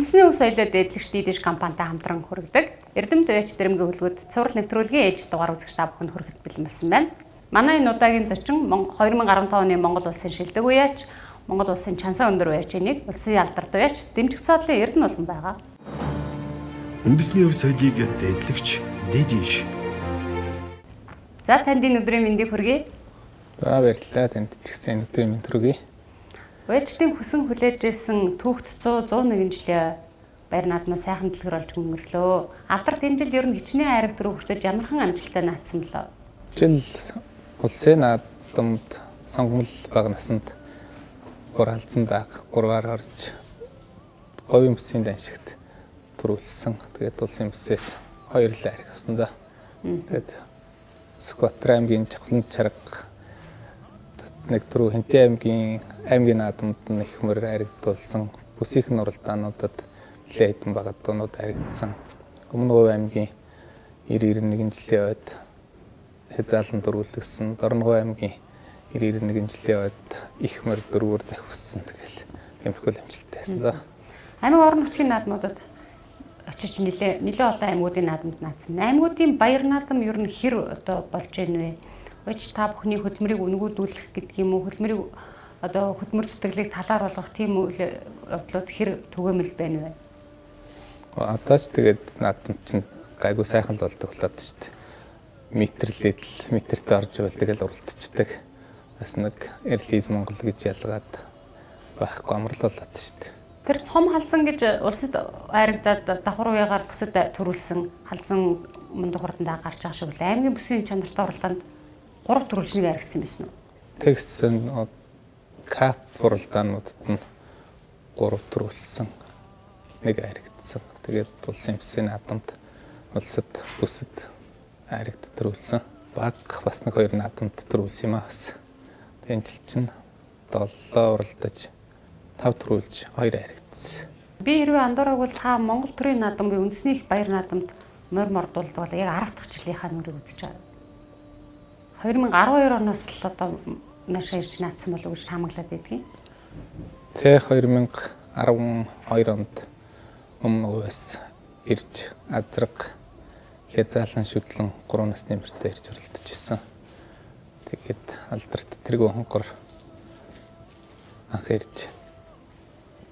үндэсний өв соёлоо дээдлэгч дийдэж компанитай хамтран хүргэдэг Эрдэмт Уяач дэрэмгийн хөлгүүд цуврал нэвтрүүлгийн ээлж дугаар үзэгч та бүхэнд хүрэхэд бэлэн болсон байна. Манай энэ удаагийн зочин 2015 оны Монгол улсын шилдэг уяач, Монгол улсын чансан өндөр уяачийн нэг, улсын алдарт уяач Дэмжих цаадлын Эрдэнэ улан байгаа. Үндэсний өв соёлыг дээдлэгч дийдэж. За танд энэ өдрийн мэндийг хүргэе. За баярлалаа, танд ч гэсэн өдрийн мэнд хүргэе. Уяачдын хүсэн хүлээж ирсэн түүхт 101 жилийн баяр наадмаа сайхан дэлгэр болж өнгөрлөө. Алдарт энэ жил ер нь хичнээн айраг дөрөв хүртэл ямархан амжилттай наацсан болоо. Жил улсын наадамд сонгомл бага насанд гуралцсан даг гурваар орж говийн бүсийн даншигт төрүүлсэн. Тэгээд улсын бүсээс 2 л айраг авсан да. Тэгээд Сүхбаатар аймгийн Жавхлан чарга нэг түрүү Хэнтэй аймгийн наадамд нь их мөр айрагдуулсан. Бүсийнхэн уралдаануудад нэлээд хэдэн багадуунууд айрагдсан. Өмнө Говь аймгийн 90-91 жилийн үед хязаалан дөрвөлгсөн. Дорногов аймгийн 90-91 жилийн үед их мөр дөрвөөр захивсан. Тэгэл юмрхүүл амжилттайсэн да. Аймаг орон нутгийн наадмуудад очиж нэлээ олон аймагуудын наадамд наацсан. Аймагуудын баяр наадам ер нь хэр одоо болж байна вэ? Уяач та бүхний хөдөлмөрийг үнгүүдүүлэх гэдэг юм уу? Хөдөлмөрийг одоо хөдөлмөр зүтгэлийг талаар болгох тийм үйл явдлууд хэр түгээмэл байна вэ? Одоо ч тэгээд наадам чинь гайгүй сайхан л болдог болоод шүү дээ. Метртэй орж ивэл тэгэл уралдчихдаг. Бас нэг Эрлиз Монгол гэж ялгаад байхгүй амарлуулаад шүү дээ. Тэр цом халзан гэж улсад айрагдаад давхар уяагаар бүсэд төрүүлсэн халзан мундаг хурдандаа гарч байгаа шиг л аймгийн бүсийн чанартай уралдаанд 3 төрүүлжнийг айрагдсан байсан уу? Тэгсэн кап уралдаануудад нь 3 төрүүлсэн. Нэг айрагдсан. Тэгээд улсын бүсийн наадамд улсад бүсэд айрагдаад төрүүлсэн. Баг бас нэг 2 наадамд төрүүлсэн юм аа бас. Тэгээд жил чинь 7 уралдаж 5 төрүүлж 2 айрагдсан. Би хэрвээ андуураагүй та Монгол төрийн наадам буюу үндэсний их баяр наадамд морь дуулдаг бол яг 10 дахь жилийнхаа нүрийг үзэж байгаа. 2012 оноос л одоо наашаа ирж наацсан болов уу гэж хамаглаад байдгийг. Тэ 2012 онд өмнө өвс ирж азраг хязаалан шүтлэн 3 насны нэмэртэй ирж оролдож исэн. Тэгээд алдарт тэргүй хонгор анх ирж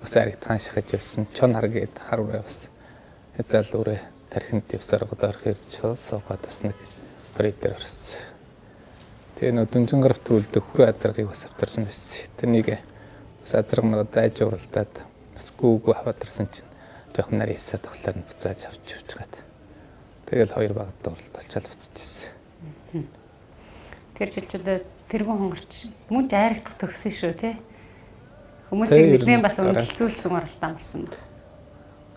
бас аригтхан шахаж явсан. Чон хар гээд харваа бас хязаал үрэ тархинд явсаар год орох ирж суугаад бас нэг барий дээр орсон. Тэгээ нөө дүнжин гарт төрүүлдэг хүрээ азрагыг бас авчирсан байсан. Тэрнийг бас азраг нэг дайж уралдаад бас гүүгүү хаваарсан чинь жоохон нарийн хэсэг тоглоор нь буцааж авч явчихад. Тэгэл 2 багт уралдуулчаал буцчихсэн. Тэр жилчүүд тэргүүн хонгорч мөн ч айрагдах төгсөн шүү тий. Хүмүүсийн нэгэн бас үнэлцүүлсэн уралдаан болсон.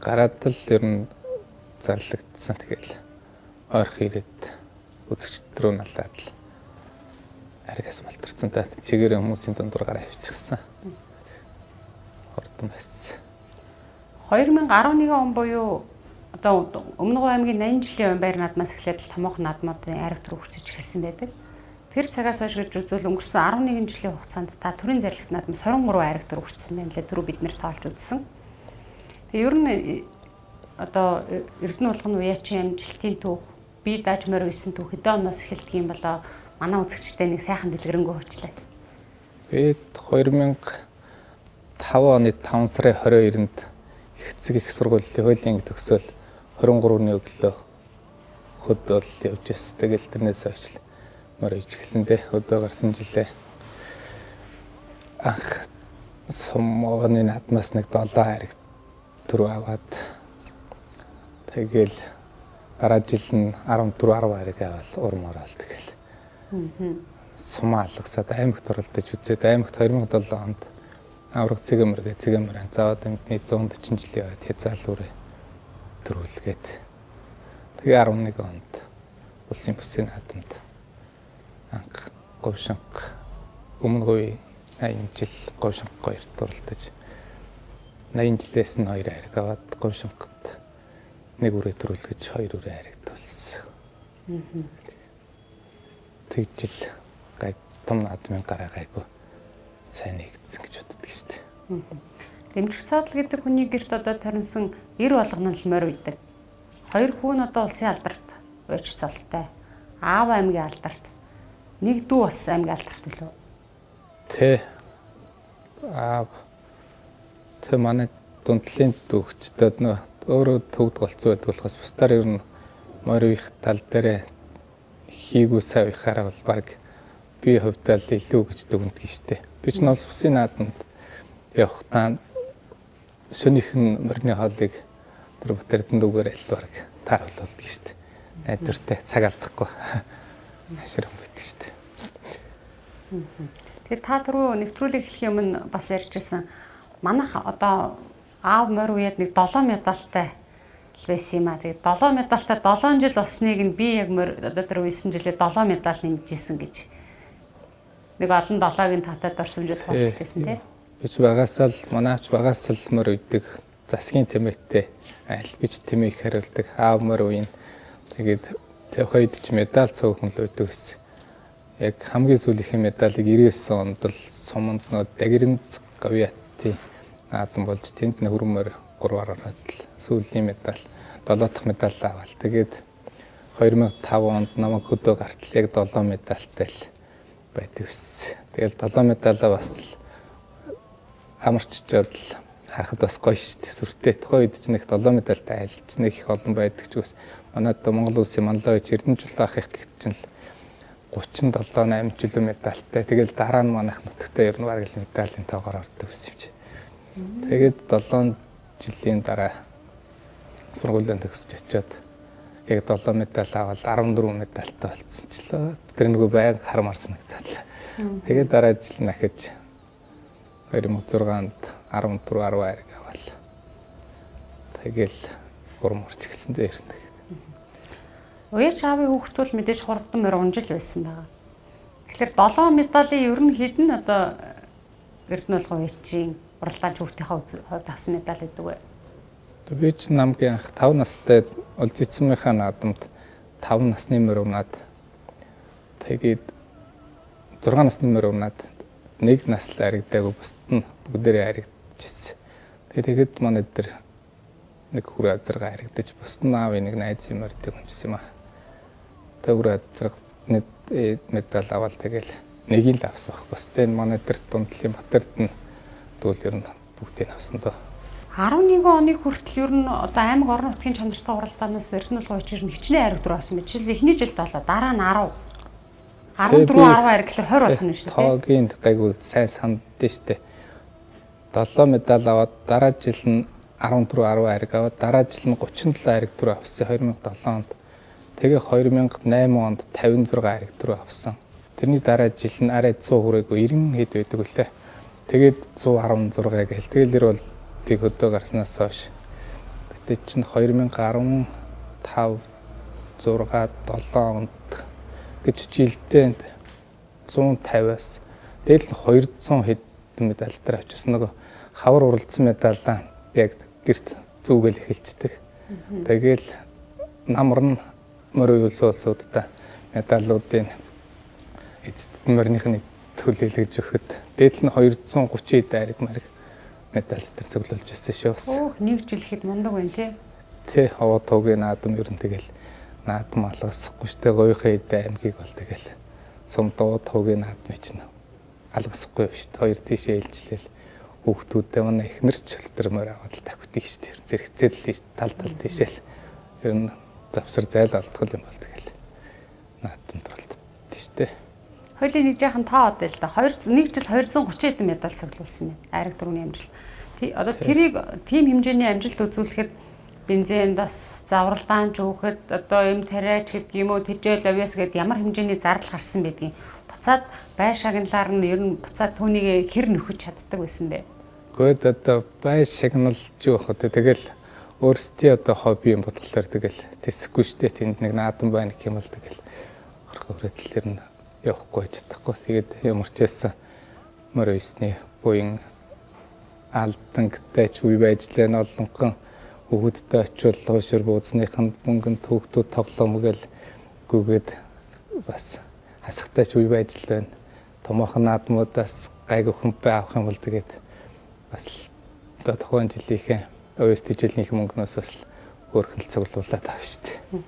Гараад л ер нь зарлагдсан. Тэгэл ойрх ирээд үзэгчд рүү налаад л аргас малтарсан та чигээр хүмүүсийн дундуур гараа авчихсан. Хурдан байсан. 2011 он буюу одоо Өмнө Говь аймгийн 80 жилийн баяр наадмаас эхлээд л томоохон наадмуудын айраг дөрөв хүрчиж эхэлсэн байдаг. Тэр цагаас хойш гэж үзвэл өнгөрсөн 11 жилийн хугацаанд та төрийн зарлагт наадмаас 23 айраг дөрөв хүрчсэн байна лээ. Түрүү бид нэр тоолж үзсэн. Тэгээ ер нь одоо Эрдэнэ улан уяачийн амжилтын түүх бие дааж морь үйсэн түүх хэдэн оноос эхэлдэг юм болоо манай үзэгчтэй нэг сайхан дэлгэрэнгүй хөчлөө. Би 2005 оны 5 сарын 22-нд эцэг их сургуулийн хуулийн төгсөөл 23-ны өглөө хөдөөл явж ирсэн. Тэгэл тэрнээс хойш морь иж эхэлсэндээ хөдөө гарсан жилээ анх сумны наадмаас нэг 7 айраг төрөө аваад тэгэл дараа жил нь 14 10 айраг аваад урмаарал тэгэл сумаа алгасаад аймагт оролдож үзээд аймагт 2007 онд авраг цэгээмэр анцаад амьтны 140 жилийн үед хязаал үрэ төрүүлгээд тэгээ 11 онд улсын бүсийн наадамд анх говьшинх өмнө Говь 80 жил говьшинх 2-т оролдож 80 жилээс нь 2 айраг аваад говьшинхад 1 үрэ төрүүлгэж 2 үрэ айрагдуулсан. Тэгжил гай том наадмын гараа гайгүй сайн нэгдсэн гэж боддог шүү дээ. Дэмжих цаадал гэдэг хүний гэрт одоо таринсан эр болгоно л морь үйдэг. 2 хүү нь одоо улсын алдарт уйч цолтой. Аав аймгийн алдарт. Нэг дүү бас аймгийн алдарт билүү? Тэ. Тэ манай дундлын дүүгчдод нөө өөрөө төгд голцоо байдаг болохоос бусдаар ер нь морь их тал дээр хийгүү савихаараа бол баг би хувьдаа л илүү гэж дүгнэдэг штеп. Би ч нос усын наадамд явахтаа шөнийхэн морины хоолыг тэр бутэрдэн дүүгээр аль баг тааруулдаг штеп. Найдвартай цаг алдахгүй ашиг өнгөдөг штеп. Тэгэхээр та түрүү нэвтрүүлэг эхлэх юм бас ярьжсэн. Манайх одоо аав морь уяад нэг 7 медальтай байсан юм аа. Тэгээд 7 медальтай 7 жил болсныг нь би яг морь одоо тэр 9 жилээ 7 медаль нэмжсэн гэж. Нэг олон 7-гийн татаад орсомжууд хооцчихсан тий. Бич багасаа л манайч багасаа л морь үйдэг засгийн тэмээтэй аль бич тэмээг хариулдаг аав морь уйн. Тэгээд тэр хоёрд ч медаль цөөхөн л үйдэг гэсэн. Яг хамгийн сүүлийнх медалийг 99 онд л суманд нөө дагиринц говьяати наадам болж тэнд нөхөрмөр 3-аар ороод л сүүлийн медаль 7 дахь медаль авал. Тэгээд 2005 онд намайг хөдөө гартал яг 7 медальтай л байдаг ус. Тэгэл 7 медалаа бас амарччод л харахад бас гоё шүү дээ. Сүртэй тухайн үед ч нэг 7 медальтай айлч нэг их олон байдаг ч бас манайд Монгол улсын манлайч Эрдэнэжлах их гэж чинь л 37 8 жилийн медальтай. Тэгэл дараа нь манайх нутагтаа ер нь бараг л медалийн тоогоор ордог байсан юм чи. Тэгээд 7 жилийн дараа сургуулийн төгсөж очиод яг 7 медаль аваад 14 медальтай болцсон ч лөө. Тэр нөгөө байнга хармарсан медаль. Тэгээд дараа жил нахиж 2006-нд 14 10 ариг авал. Тэгэл урам урч эхэлсэн дээр нэг. Уяач аавын хүүхэд бол мэдээж хурдан морь унжил байсан байгаа. Тэгэхээр 7 медалийн ер нь хэдэн одоо Эрдэнэ болгон уячийн уралдаан хүүхдийнхээ хувьд авсан медаль гэдэг вэ? Би ч намгийн анх 5 настай улс эзэмийнхаа наадамд 5 насны морь унаад тэгээд 6 насны морь унаад 1 нас л аригдаагүй бусд нь бүгдээрээ аригдчихсэн. Тэгээд манай дээр нэг хүрээ азарга аригдаж бусд нь аавын нэг найзын морьтыг унжсан юм аа. Төврөө азарга медаль аваад тэгэл нэг л авсан баг. Бусдын манай дээр дундлын Батэрд нь дүүл ер нь бүгдийг авсан доо. 11 оны хүртэл ер нь одоо аймаг орон нутгийн чанартай уралдаанаас Эрдэнэ болгон уяч ер нь хичнээн ариг дөрөв авсан байж. Эхний жилд болоо дараа нь 10 14 10 ариг гэхэлэр 20 болох нь шүү дээ. Тоогийн гайгүй сайн санддээ штэ. 7 медаль аваад дараа жил нь 14 10 ариг аваад дараа жил нь 37 ариг дөрөв авсан 2007 онд. Тэгээ 2008 онд 56 ариг дөрөв авсан. Тэрний дараа жил нь арай 100 хүрээгүй 90 хэд байдаг үлээ. Тэгээд 116 гээл. Тэгэлэр бол тийг хөдөө гарснаас хойш. Бид чинь 2015 6 7 онд гэж жилдээ 150-аас дээд нь 200 хэдэн медальтаар авчихсан. Нөгөө хавар уралдсан медалаа яг гэрт зүгэл эхэлцдэг. Тэгэл намар нь морь улсуудаа медалуудын эцэд морьныхын эцэд төлөөлөж өгөхөд дээд нь 230 дайраг марг медаль төр цуглуулж байсан шүү. Өөх нэг жил ихэд мундаг байна тий. Тэ хаваа туугийн наадам ер нь тэгэл наадам алгасахгүй штэ гоёхын аймгийг бол тэгэл сум дуу туугийн наадмыг чинь алгасахгүй штэ. Хоёр тийшээ ээлжлээл хүүхдүүдээ манай эхнэр ч хөлтөр морь аваад л тавьдаг штэ. Зэрэгцээл л тал тийшээл ер нь завсар зайл алдгал юм бол тэгэл наадамд оролддог штэ. Хоёулын нэг жаахан тоо одё л да. Нэг жил 230 хэдэн медаль цуглуулсан байна. Ариг дөрөвний амжилт. Одоо тэрийг тийм хэмжээний амжилт үзүүлэхэд бензин бас завралдаан жөөхөд одоо юм тариач гэдэг юм уу тэжээл авьяас гэдэг ямар хэмжээний зардал гарсан байдгийг буцаад бай шагналаар нь ер нь буцаад түүнийг хэр нөхөж чаддаг байсан бэ? Гэхдээ одоо бай шагналж явах тэгэл өөрсдийн одоо хобби юм бодлоор тэгэл тэсэхгүй штэ тэнд нэг наадам байна гэх юм бол тэгэл орхоо хүрээдлэр нь явахгүй чадахгүй. Тэгээд ямар ч байсан морь уйсны буян алдангтай ч үе байжлаа нь олонгон өгөдтэй очиулгын шир бууцныханд мөнгөнд хүүхдүүд тоглоом гэл гүгээд бас хасахтай ч үе байжлаа. Томоохон наадмуудаас гайгүй хүмпэ авах юм бол тэгээд бас одоо тухайн жилийнхээ ОСТ жилийн мөнгнөөс бас өөрхөн цуглуулад авах шүү дээ.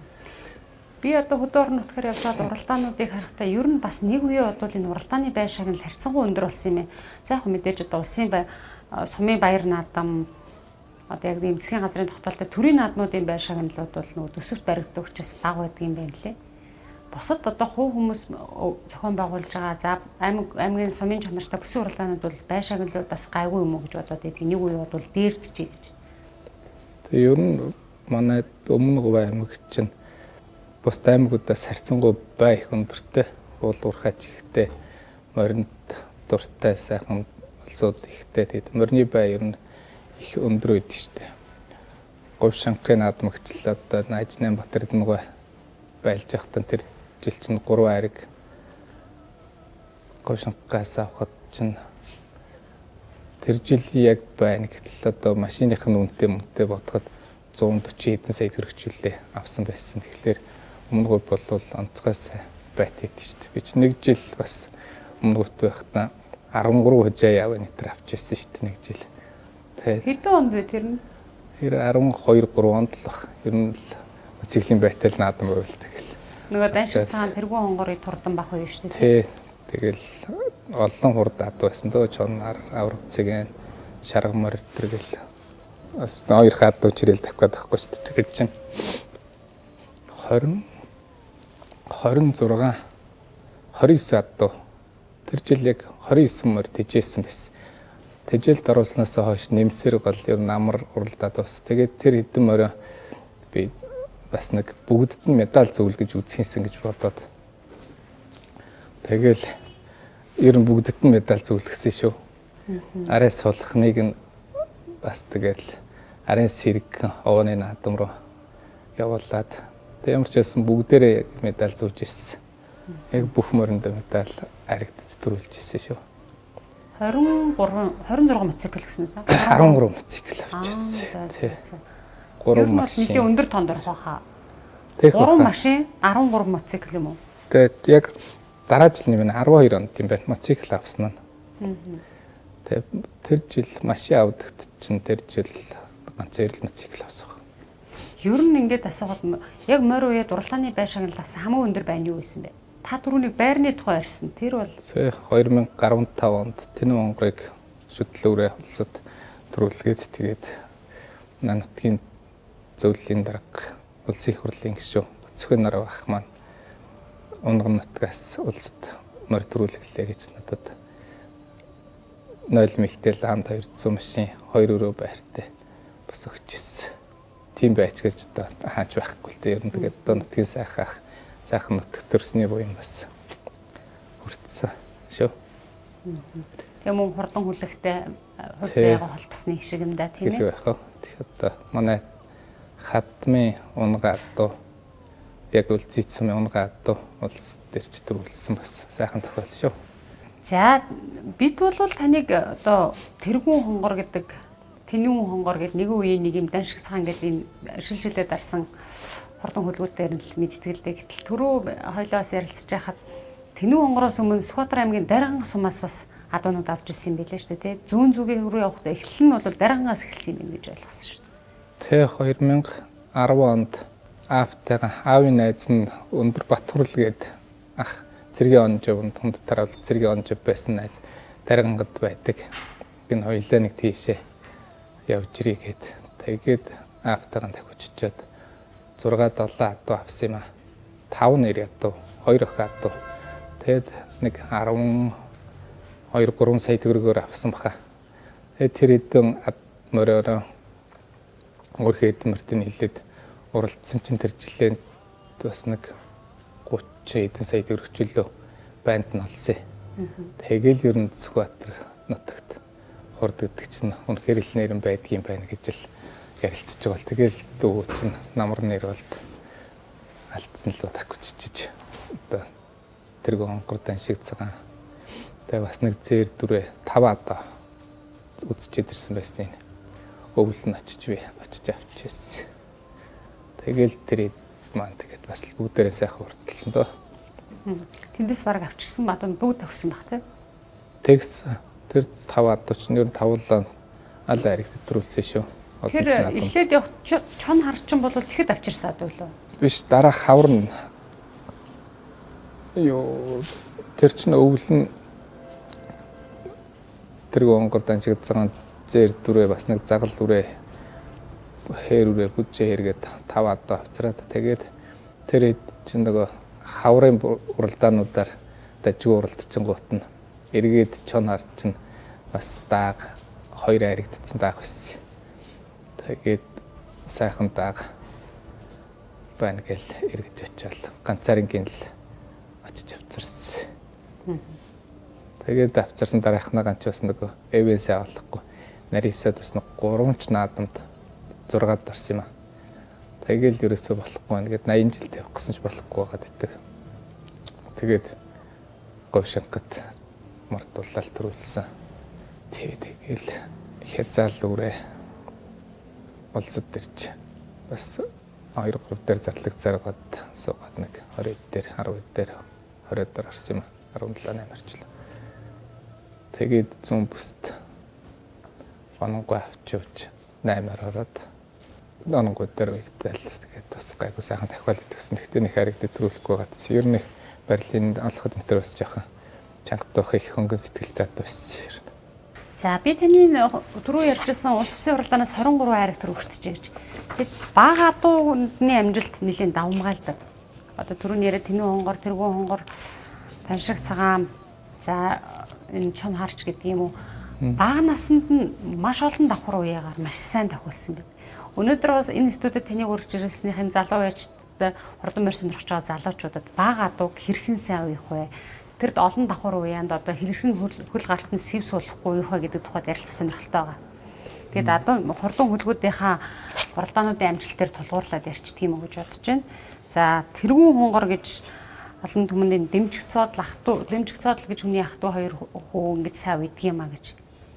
Би одоо хөдөө орон нутгаар явсаад уралдаануудыг харахтаа ер нь бас нэг үе бодвол энэ уралдааны байр шагнал харьцангуй өндөр болсон юм байна. За яг мэдээж одоо улсын сумын баяр наадам одоо яг ийм засгийн газрын тогтоолтой төрийн наадмуудын байр шагналууд бол нөгөө төсөвт баригддаг учраас бага байдаг юм байна лээ. Бусад одоо хувь хүмүүс зохион байгуулж байгаа за аймгийн сумын чанартай бүсийн уралдаанууд бол байр шагналууд бас гайгүй юм уу гэж бодоод байдаг. Нэг үе бодвол дээрдчихье гэж. Тэгээ ер нь манай өмнө Говь аймаг чинь бус аймагудаас харьцангуй бай их өндөртэй, уул уурхайч ихтэй, моринд дуртай сайхан улсууд ихтэй. Тэгээд морины бай ер нь их өндөр байдаг шүү дээ. Говь шанхын наадмагчлал одоо Найжнайн Батэр Дангой байлж явахдаа тэр жил чинь 3 ариг Говь шанхаас авахд чинь тэр жил яг байна гэтэл одоо машиных нь үнэтэй бодоход 140 хэдэн сая төгрөгчлээ авсан байсан. Тэгэхээр өмнө Говь бол онцгой сайн байт гэдэг шүү дээ. Би ч нэг жил бас өмнө Говьт байхдаа 13 хожаа яваа нэтер авчихсан шүү дээ нэг жил. Хэдэн онд вэ тэр нь? Тэр 12 3 онд л баг. Ер нь л мотоциклийн байтал наадам байвалдаг гэл. Нөгөө даншиг цагаан тэргүүн хонгорыг турдан бах уу шүү дээ. Тий. Тэгэл олон хурд ад байсан дөө чоннаар авраг цэгийн шаргамар тэргэл бас хоёр хадуу чирэл тавих гээд байхгүй шүү дээ. Тэгэхээр чинь 26 29 адуу тэр жил яг 29 мөр тижээсэн байсан. Тэжээлд оруулснаас хойш нэмсэр гол ер нь амар уралдаад бас. Тэгээд тэр хэдэн морь би бас нэг бүгдд нь медаль зөвлөж үзхийсэн гэж бодоод. Тэгэл ер нь бүгдд нь медаль зөвлөсөн шүү. Арай сулхныг нь бас тэгэл арын сэрэг овооны наадам руу явуулаад ямар ч байсан бүгдээрээ медаль зөвж ирсэн. Яг бүх моринд медаль аригдц төрүүлж ирсэн шүү. 26 мотоцикл гэсэн үү? 13 мотоцикл авчихсан. Тий. 3 машин. Нэлийн өндөр тоонд орох байхаа. 3 машин, 13 мотоцикл юм уу? Тэгээд яг дараа жил нь 12 онд юм байна. Мотоцикл авсан нь. Тэгээд тэр жил машин авдагт чинь тэр жил ганц эрэл мотоцикл авсан. Ер нь ингээд асуугаад яг морь үеэд уралдааны байр шагнал авсан хамгийн өндөр байр нь юу байсан бэ? Та түрүүнийг байрны тухай ярьсан. Тэр бол 2015 онд Тэнэн онгорыг шүтлөөрөө улсад төрүүлгээд тэгээд нутгийн зөвлөлийн дарга улсын их хурлын гишүүн Цэцгэн нар ах маань Унган нутгаас улсад морь төрүүлгэлээ гэж надад 0 мэлтэй ланд 200 машин 2 өрөө байртай бас өгч ирсэн. Тийм байж гэж одоо хааж байхгүй л дээ. Ер нь тэгээд одоо нутгийн сайхан нутаг төрсний буян бас хүртсэн шүү. Тэгээ мөн хурдан хүлэгтэй хувь заяага холбосны шиг юм да тийм ээ. Байх уу. Тэгэхээр одоо манай хадмын унгаа адуу яг үл зүйцсүмийн унгаа адуу улс дээр ч төрүүлсэн бас сайхан тохиол шүү. За бид бол таныг одоо тэргүүн хонгор гэдэг тэнүүн хонгор гэдэг нэг үеийн нэг юм даншиг цагаан гэдэг ийм шилжилээд арсан хурдан хөлгүүдээр нь л мэдтгэлтэй. Гэтэл түрүү хоёлоос ярилцж байхад тэнүүн хонгороос өмнө Сүхбаатар аймгийн Дарганга сумаас бас адуунууд авч ирсэн юм билээ шүү дээ. Зүүн зүгийн рүү явахдаа эхлэл нь бол Даргангаас эхэлсэн юм гэж ойлгосон шүү дээ. 2010 онд аавын найз нь Өндөр Батхурл гээд ах цэргийн онжовд хүндтар бол цэргийн онжов байсан найз Даргангад байдаг. Энэ хоёлаа нэг тийшээ явж ирээ гээд тэгээд аавтайгаа дахиуч очиод 6 7 адуу авсан юм аа. 5 нэр адуу, 2 охин адуу. Тэгэд нэг 12 3 сая төгрөгөөр авсан баха. Тэгээд тэр хэдэн мориороо өөрхөн эдмэртэн хилээд уралдсан чинь тэр жилээ бас нэг 30 хэдэн сая төгрөгчлөө байнд нь олсон. Тэгэл ер нь Сүхбаатар нутагт хурд гэдэг чинь үнэхээр л нэрэн байдгийн байна гэж л ярилцж байгаа бол тэгэл дүү чинь намар нэр болд алдсан л тахичиж одоо тэргүүн онгор даншиг цагаан тэгээ бас нэг зэр дүрээ 5 одоо үзчихэд ирсэн байсныг өвөл нь очиж авчихсан. Тэгэл тэр маань тэгээд бас бүгдээрээ сайхан урталсан доо. Тэндээс бараг авчирсан бат бүгд тавьсан баг тий. Тэгс тэр 5 адууч нь ер нь тавлаа аль ариг төтрүүлсэн шүү. Тэр эхлээд явах чон харчин бол тэгэхэд авчирсаад байлоо. Биш, дараа хавар нь тэр чинь өвлөн тэргүй онгор данчигдсан зэр дүрээ бас нэг загал үрээ хээр үрээ бүжээ хэрэгэд 5 одоо авцраад тэгээд тэр чинь нөгөө хаврын уралдаануудаар дажгүй уралдчихгоот нь эргээд чон хар чинь бас дааг 2 харигдсан дааг байсан. Тэгээд сайхан дааг байна гэл эргэж очивол ганцаарийн гинл очиж авцарсан. Тэгээд авцарсан дараахнаа ганч бас нөгөө эвэс авахгүй нарийсаад бас нэг 3 наадамд 6-д орсон юм аа. Тэгэл ерөөсөө болохгүй байна гэд 80 жил тавих гэсэн ч болохгүй байгаад итэг. Тэгээд говшингад мартуулаад төрүүлсэн. Тэгэл хязаал үрээ улсад дэрч бас 2-3 дээр задлагдсаргаад суугаад нэг 20 дээр 10 дээр 20 дээр орсон юм. 17-8 орчлоо. Тэгээд зүүн бүст ононгой авчиж 8-аар ороод ононгой дээр уягтал тэгээд бас гайгүй сайхан дахиад өгсөн. Гэхдээ нэг харигдад төрүүлэхгүй гадсан. Ер нь их Берлинд алхахад энэ төр бас жоохон чангатах их хөнгөн сэтгэлтэй байсан. За би таны түрүү ярьжсэн улс усын уралдаанаас 23 хайраг төрөвчтэй гэж. Тэгээд бага адууны амжилт нэлийн давмгаалдаг. Одоо түрүү нэрэ тэнүү хонгор, тэргүү хонгор, таншиг цагаан, за энэ чон харч гэдэг юм уу. Бага наснд нь маш олон давхар уяагаар маш сайн давхулсан байна. Өнөөдөр бас энэ студид таныг урьж ирэлснийхэн залуу яачтай хурдан морь сонирхож байгаа залуучуудад бага адууг хэрхэн сайн уях вэ? Тэр олон давхар уяанд одоо хэрхэн хөл гарт нь сэв суулахгүй юу гэдэг тухайд ярилцсан сонирхолтой байгаа. Тэгээд одоо хурдан хөлгүүдийнхаа уралдаануудын амжилтээр тулгуурлаад ярьчдаг юм уу гэж бодож байна. За тэргүүн хонгор гэж олон түмэнд дэмжих цодол гэж хүний ах トゥ 2 хүү ингэж сайн үйдэг юм а гэж.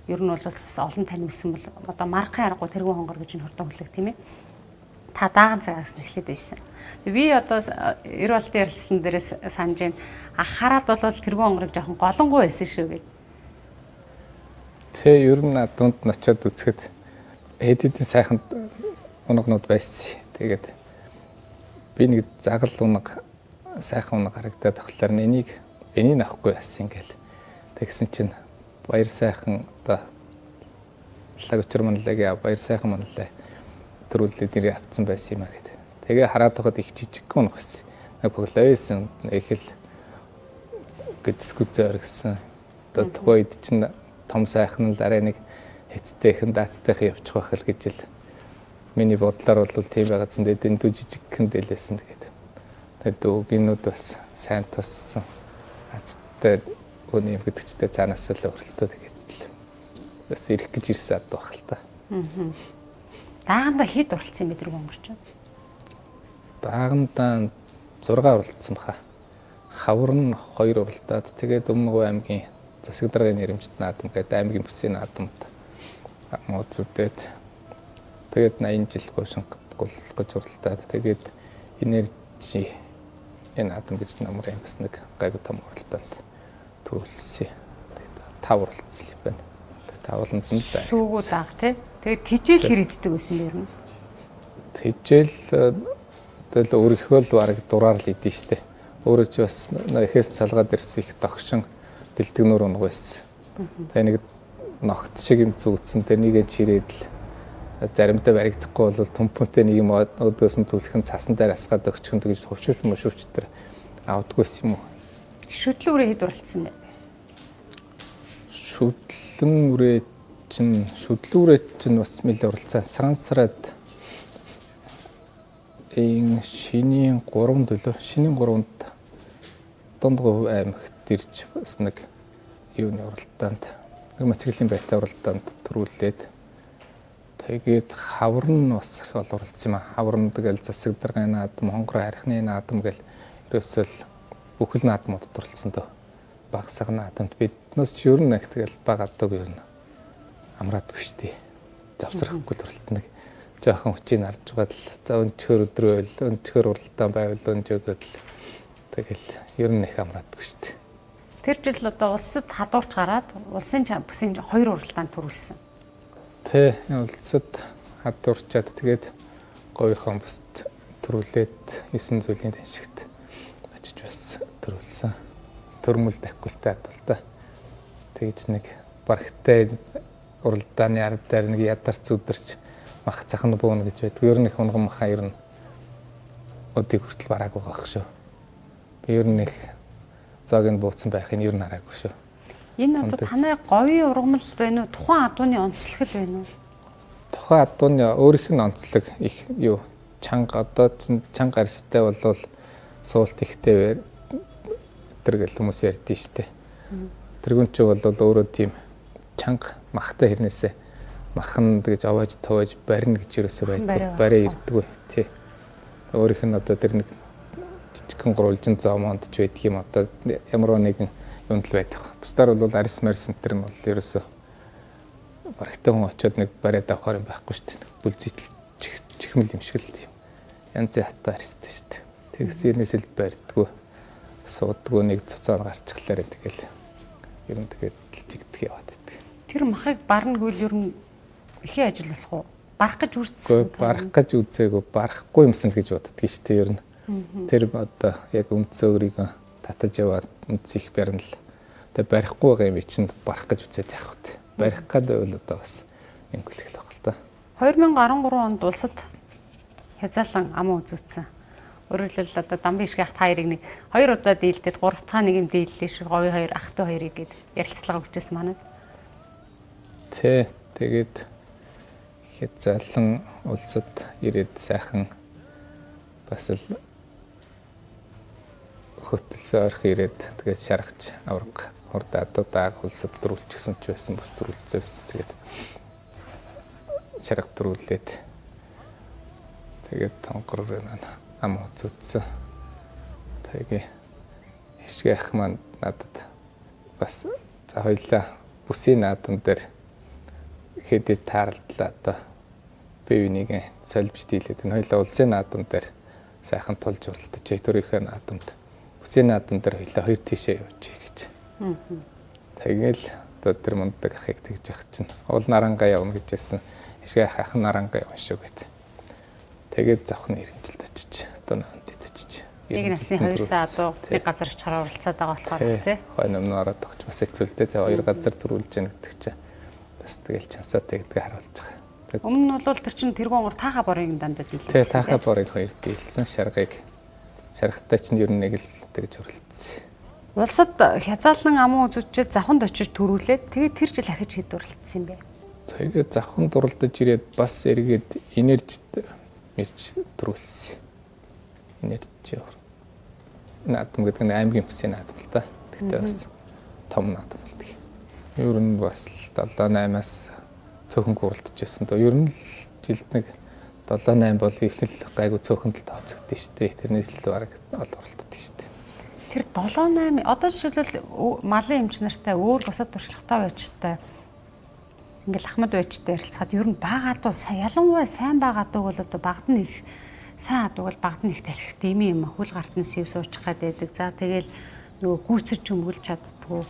Ер нь бол олон таньсан бол одоо маркын аргагүй тэргүүн хонгор гэж энэ хурдан хөлөг тийм ээ. Та дааган цагаас эхлээд байсан. Би одоо 90 болтын ярилцсан дээрээс санаж байна. Хараад бол тэргүүн хонгорыг жоохон голонгуй байсан шүү гэдэг. Тэ ер нь дунд нь очиод үзэхэд хэдийн сайхан унагнууд байсан. Тэгээд би нэг загал унаг сайхан унаг харагдаад тахлаар энийг авахгүй яасан ингээл. Тэгсэн чинь баяр сайхан одоо лаг өчр манлагийн баяр сайхан манлаа төрүүлээд нэрээ авцсан байсан юм а гэдэг. Тэгээ хараад байхад их жижиг унаг байсан. Нэг поглавсэн их л гэдсгүзээ оргисон. Одоо тухайд чинь том сайхан л арай нэг хэцтэйхэн даацтайхан явчих байх л гэж л миний бодлоор бол тийм байгаадсан. Тэгээд энэ дүү жижигхэн дэлээсэн тэгээд. Тэгээд дүүгийнүүд бас сайн туссан. Азтай өөний юм гэдэгчтэй цаанаас л өрөлтөө тэгээд л бас ирэх гэж ирсэн ад байх л та. Дааганда хэд уралцсан юм бэ тэр хонгорч? Дааганда 6 уралцсан баха. Хавар нь 2 уралдаад тэгээд Өмнөг аймгийн засаг даргын нэрэмжт наадам гэдэг аймгийн бүсийн наадамд мууцудээд тэгээд 80 жил гошингод гулгаж уралдаад тэгээд энержи энэ наадам гэж намар юм бас нэг гайгүй том уралдаанд төрүүлсэн. Тэгээд 5 уралцсан юм байна. Тэгээд тавланд нь л сүүгүү даах тий. Тэгээд тижэл хэрэгддэг байсан юм байна. Тижэл тэгэл өөрийнхөө л бараг дураар л идэв штэ. Өөрөө ч бас ихээс салгаад ирсэн их тогшин бэлтгэнөр унаг байсан. Тэгээ нэг ногт шиг юм зүгдсэн. Тэр нэгэ чирээд л заримдаа баригдахгүй бол төмпөнтэй нэг юм өдөөс нь түлхэн цасан дээр асгаад өгчгөн тэгж хувшууч мөшүүч тэр авдаггүйс юм уу? Шүтлэн үрээ хэд уралцсан бэ? Шүтлэн үрээ чинь бас нэлээд уралцсан. Цагаан сарад шинийн 3-нд үлээ. Шинийн 3-нд Дундгов аймагт ирж бас нэг юуны уралдаанд нэг мацгийн байтай уралдаанд төрүүлээд тэгээд хавар нь бас их ол уралцсан юм а. Хавар нь тэгэл засаг даргын наадам, хонгор харихны наадам гэл ерөөсөл бүхэл наадмуудад уралцсан дөө. Баг саг наадамд биднээс ч ер нь их тэгэл баг адаг ер нь амраадгүй шүү дээ. Завсрахгүй л уралтна. Жохон хүчийг харж байгаа л за өнчхөр өдрөө байл өнчхөр уралдаан байвал өнжөөгөл тэгэл ер нь их амраадгүй шүү дээ. Тэр жил одоо улсад хадуурч гараад улсын бүсийн 2 уралдаанд төрүүлсэн. Тэ улсад хадуурчаад тэгээд говийнхоо бусд төрүүлээд 9 зүйлийн таншигт очиж бас төрүүлсэн. Төрмөл давхилтай хадвалта. Тэгж нэг барагтай уралдааны ард дээр нэг ядарч үдэрч мах цахан бөөнө гэж байдаг. Ер нь их унган маха ер нь өдийг хүртэл бараагүй байх шүү. Би ер нь их зоогийн бууцсан байхыг ер нь хараагүй шүү. Энэ одоо танай говийн ургамал байна уу? Тухайн адууны онцлог байна уу? Тухайн адууны өөрийнх нь онцлог их юу чанга одоо чанга арьстай болвол суулт ихтэй тэргэл хүмүүс ярьдэн штэ. Тэргүүн чи бол өөрөө тийм чанга махтай хэрнээсээ махан гэж авааж тавааж барина гэж юусоо байдаг. Бараа ирдэггүй тий. Өөрийнх нь одоо тэр нэг жижигхэн гурвалжин зоомонд ч байдаг юм одоо ямар нэгэн юунд л байдаг. Бусдаар бол арьс марьс энэ нь бол ерөөсөө барагтай хүн очиод нэг бариад авахаар юм байхгүй шүү дээ. Бүлзийтэл чихмэл юм шиг л тийм. Янзын хатаа арьстай шүү дээ. Тэгс ернээс л барьдгүй. Суудгүй нэг цоцоор гарчихлаарэ тэгэл ер нь тэгээд чигдэх яваад байдаг. Тэр махыг барна гэвэл ер нь ихэн ажил болох уу? Барах гэж үрдсэн. Барах гэж үзээгүй, барахгүй юмсан л гэж боддгийг шүү дээ ер нь. Тэр одоо яг үндсээ өөрийгөө татаж яваад үндсийг барина л. Тэгээд барихгүй байгаа юм чинь барах гэж үзээд явах үү. Барих гэдэг бол одоо бас ингэл байх л та. 2013 онд улсад хязаалан амуу үзүүлсэн. Өөрөөр хэлбэл одоо Дамбын ишг ахт хоёрыг нэг 2 удаа дийлдээд 3 дахь нэг юм дийллээ шиг говийн 2 ахтай хоёрыг гээд ярилцлага өгчээсэн манайд. Тэ тэгээд хязаалан улсад ирээд сайхан бас л хөтөлсөн орх ирээд тэгээд шаргач авраг хурдадуудаа улсад дөрүүлчихсэн ч байсан бас дөрүүлсэн байсан. Тэгээд шарга дөрүүлээд тэгээд тонгор ам үзүүлсэн. Тэгээд ишгэ ах маань надад бас за хоёлаа бүсийн наадам дээр хэдэд тааралдлаа одоо бие биенийг солбж дийлээд энэ хоёлаа улсын наадам дээр сайхан тулж уралдаж өөрийнхөө наадамд бүсийн наадам дээр хоёлаа хоёр тийшээ явж гэж. Тэгэл одоо тэр мундаг ахыг тэгж явах чинь уул нарангаа явна гэжсэн. Ишгэ ах нарангаа явна шүү гэд. Тэгээд завхны эренжилд очиж одоо наанд идэж. Нэг насны 2 сая адуу нэг газар чараа уралцаад байгаа болохоор бас тий. Хойно өмнө ороод тогч бас хэцүүлдэ тий 2 газар төрүүлж яах гэдэг чинь бас тэгэл чансаа тэгдэг харуулж байгаа. Өмнө нь бол тэр чин тэргүүн тааха борыг дандаа дийлсэн. Тий тааха борыг хоёр дийлсэн шаргатай чинь ер нь нэг л тэгж уралцсан. Улсад хязаалан амуу үзүүчээд завханд очиж төрүүлээд тэгээд тэр жил ахиж хэд уралцсан юм бэ? Тэгээд завханд уралдаж ирээд бас эргээд энержид ирж төрүүлсэн. Энержи наадам гэдэг нь аймгийн бүсийн наадам л та. Тэгтээ бас том наадам л тэг. Ер нь бас 7-8-аас цөөхөн уралдаж байсан. Ер нь жилд нэг 7-8 бол их л гайгүй цөөхөнд л тооцогдсон шүү дээ. Тэрнээс л бараг ол уралддаг шүү дээ. Тэр 7-8 одоо жишээлбэл малын эмч нартай өөр бусад туршлагатай байжтай ингээл ахмад байжтай ярилцахад ер нь бага адуу ялангуяа сайн бага адууг бол одоо багад нь их сайн адууг бол багад нь их талхих тийм юм хөл гартан сэв суучих гад байдаг. За тэгэл нөгөө гүйцэрч өмгөлж чаддгүй.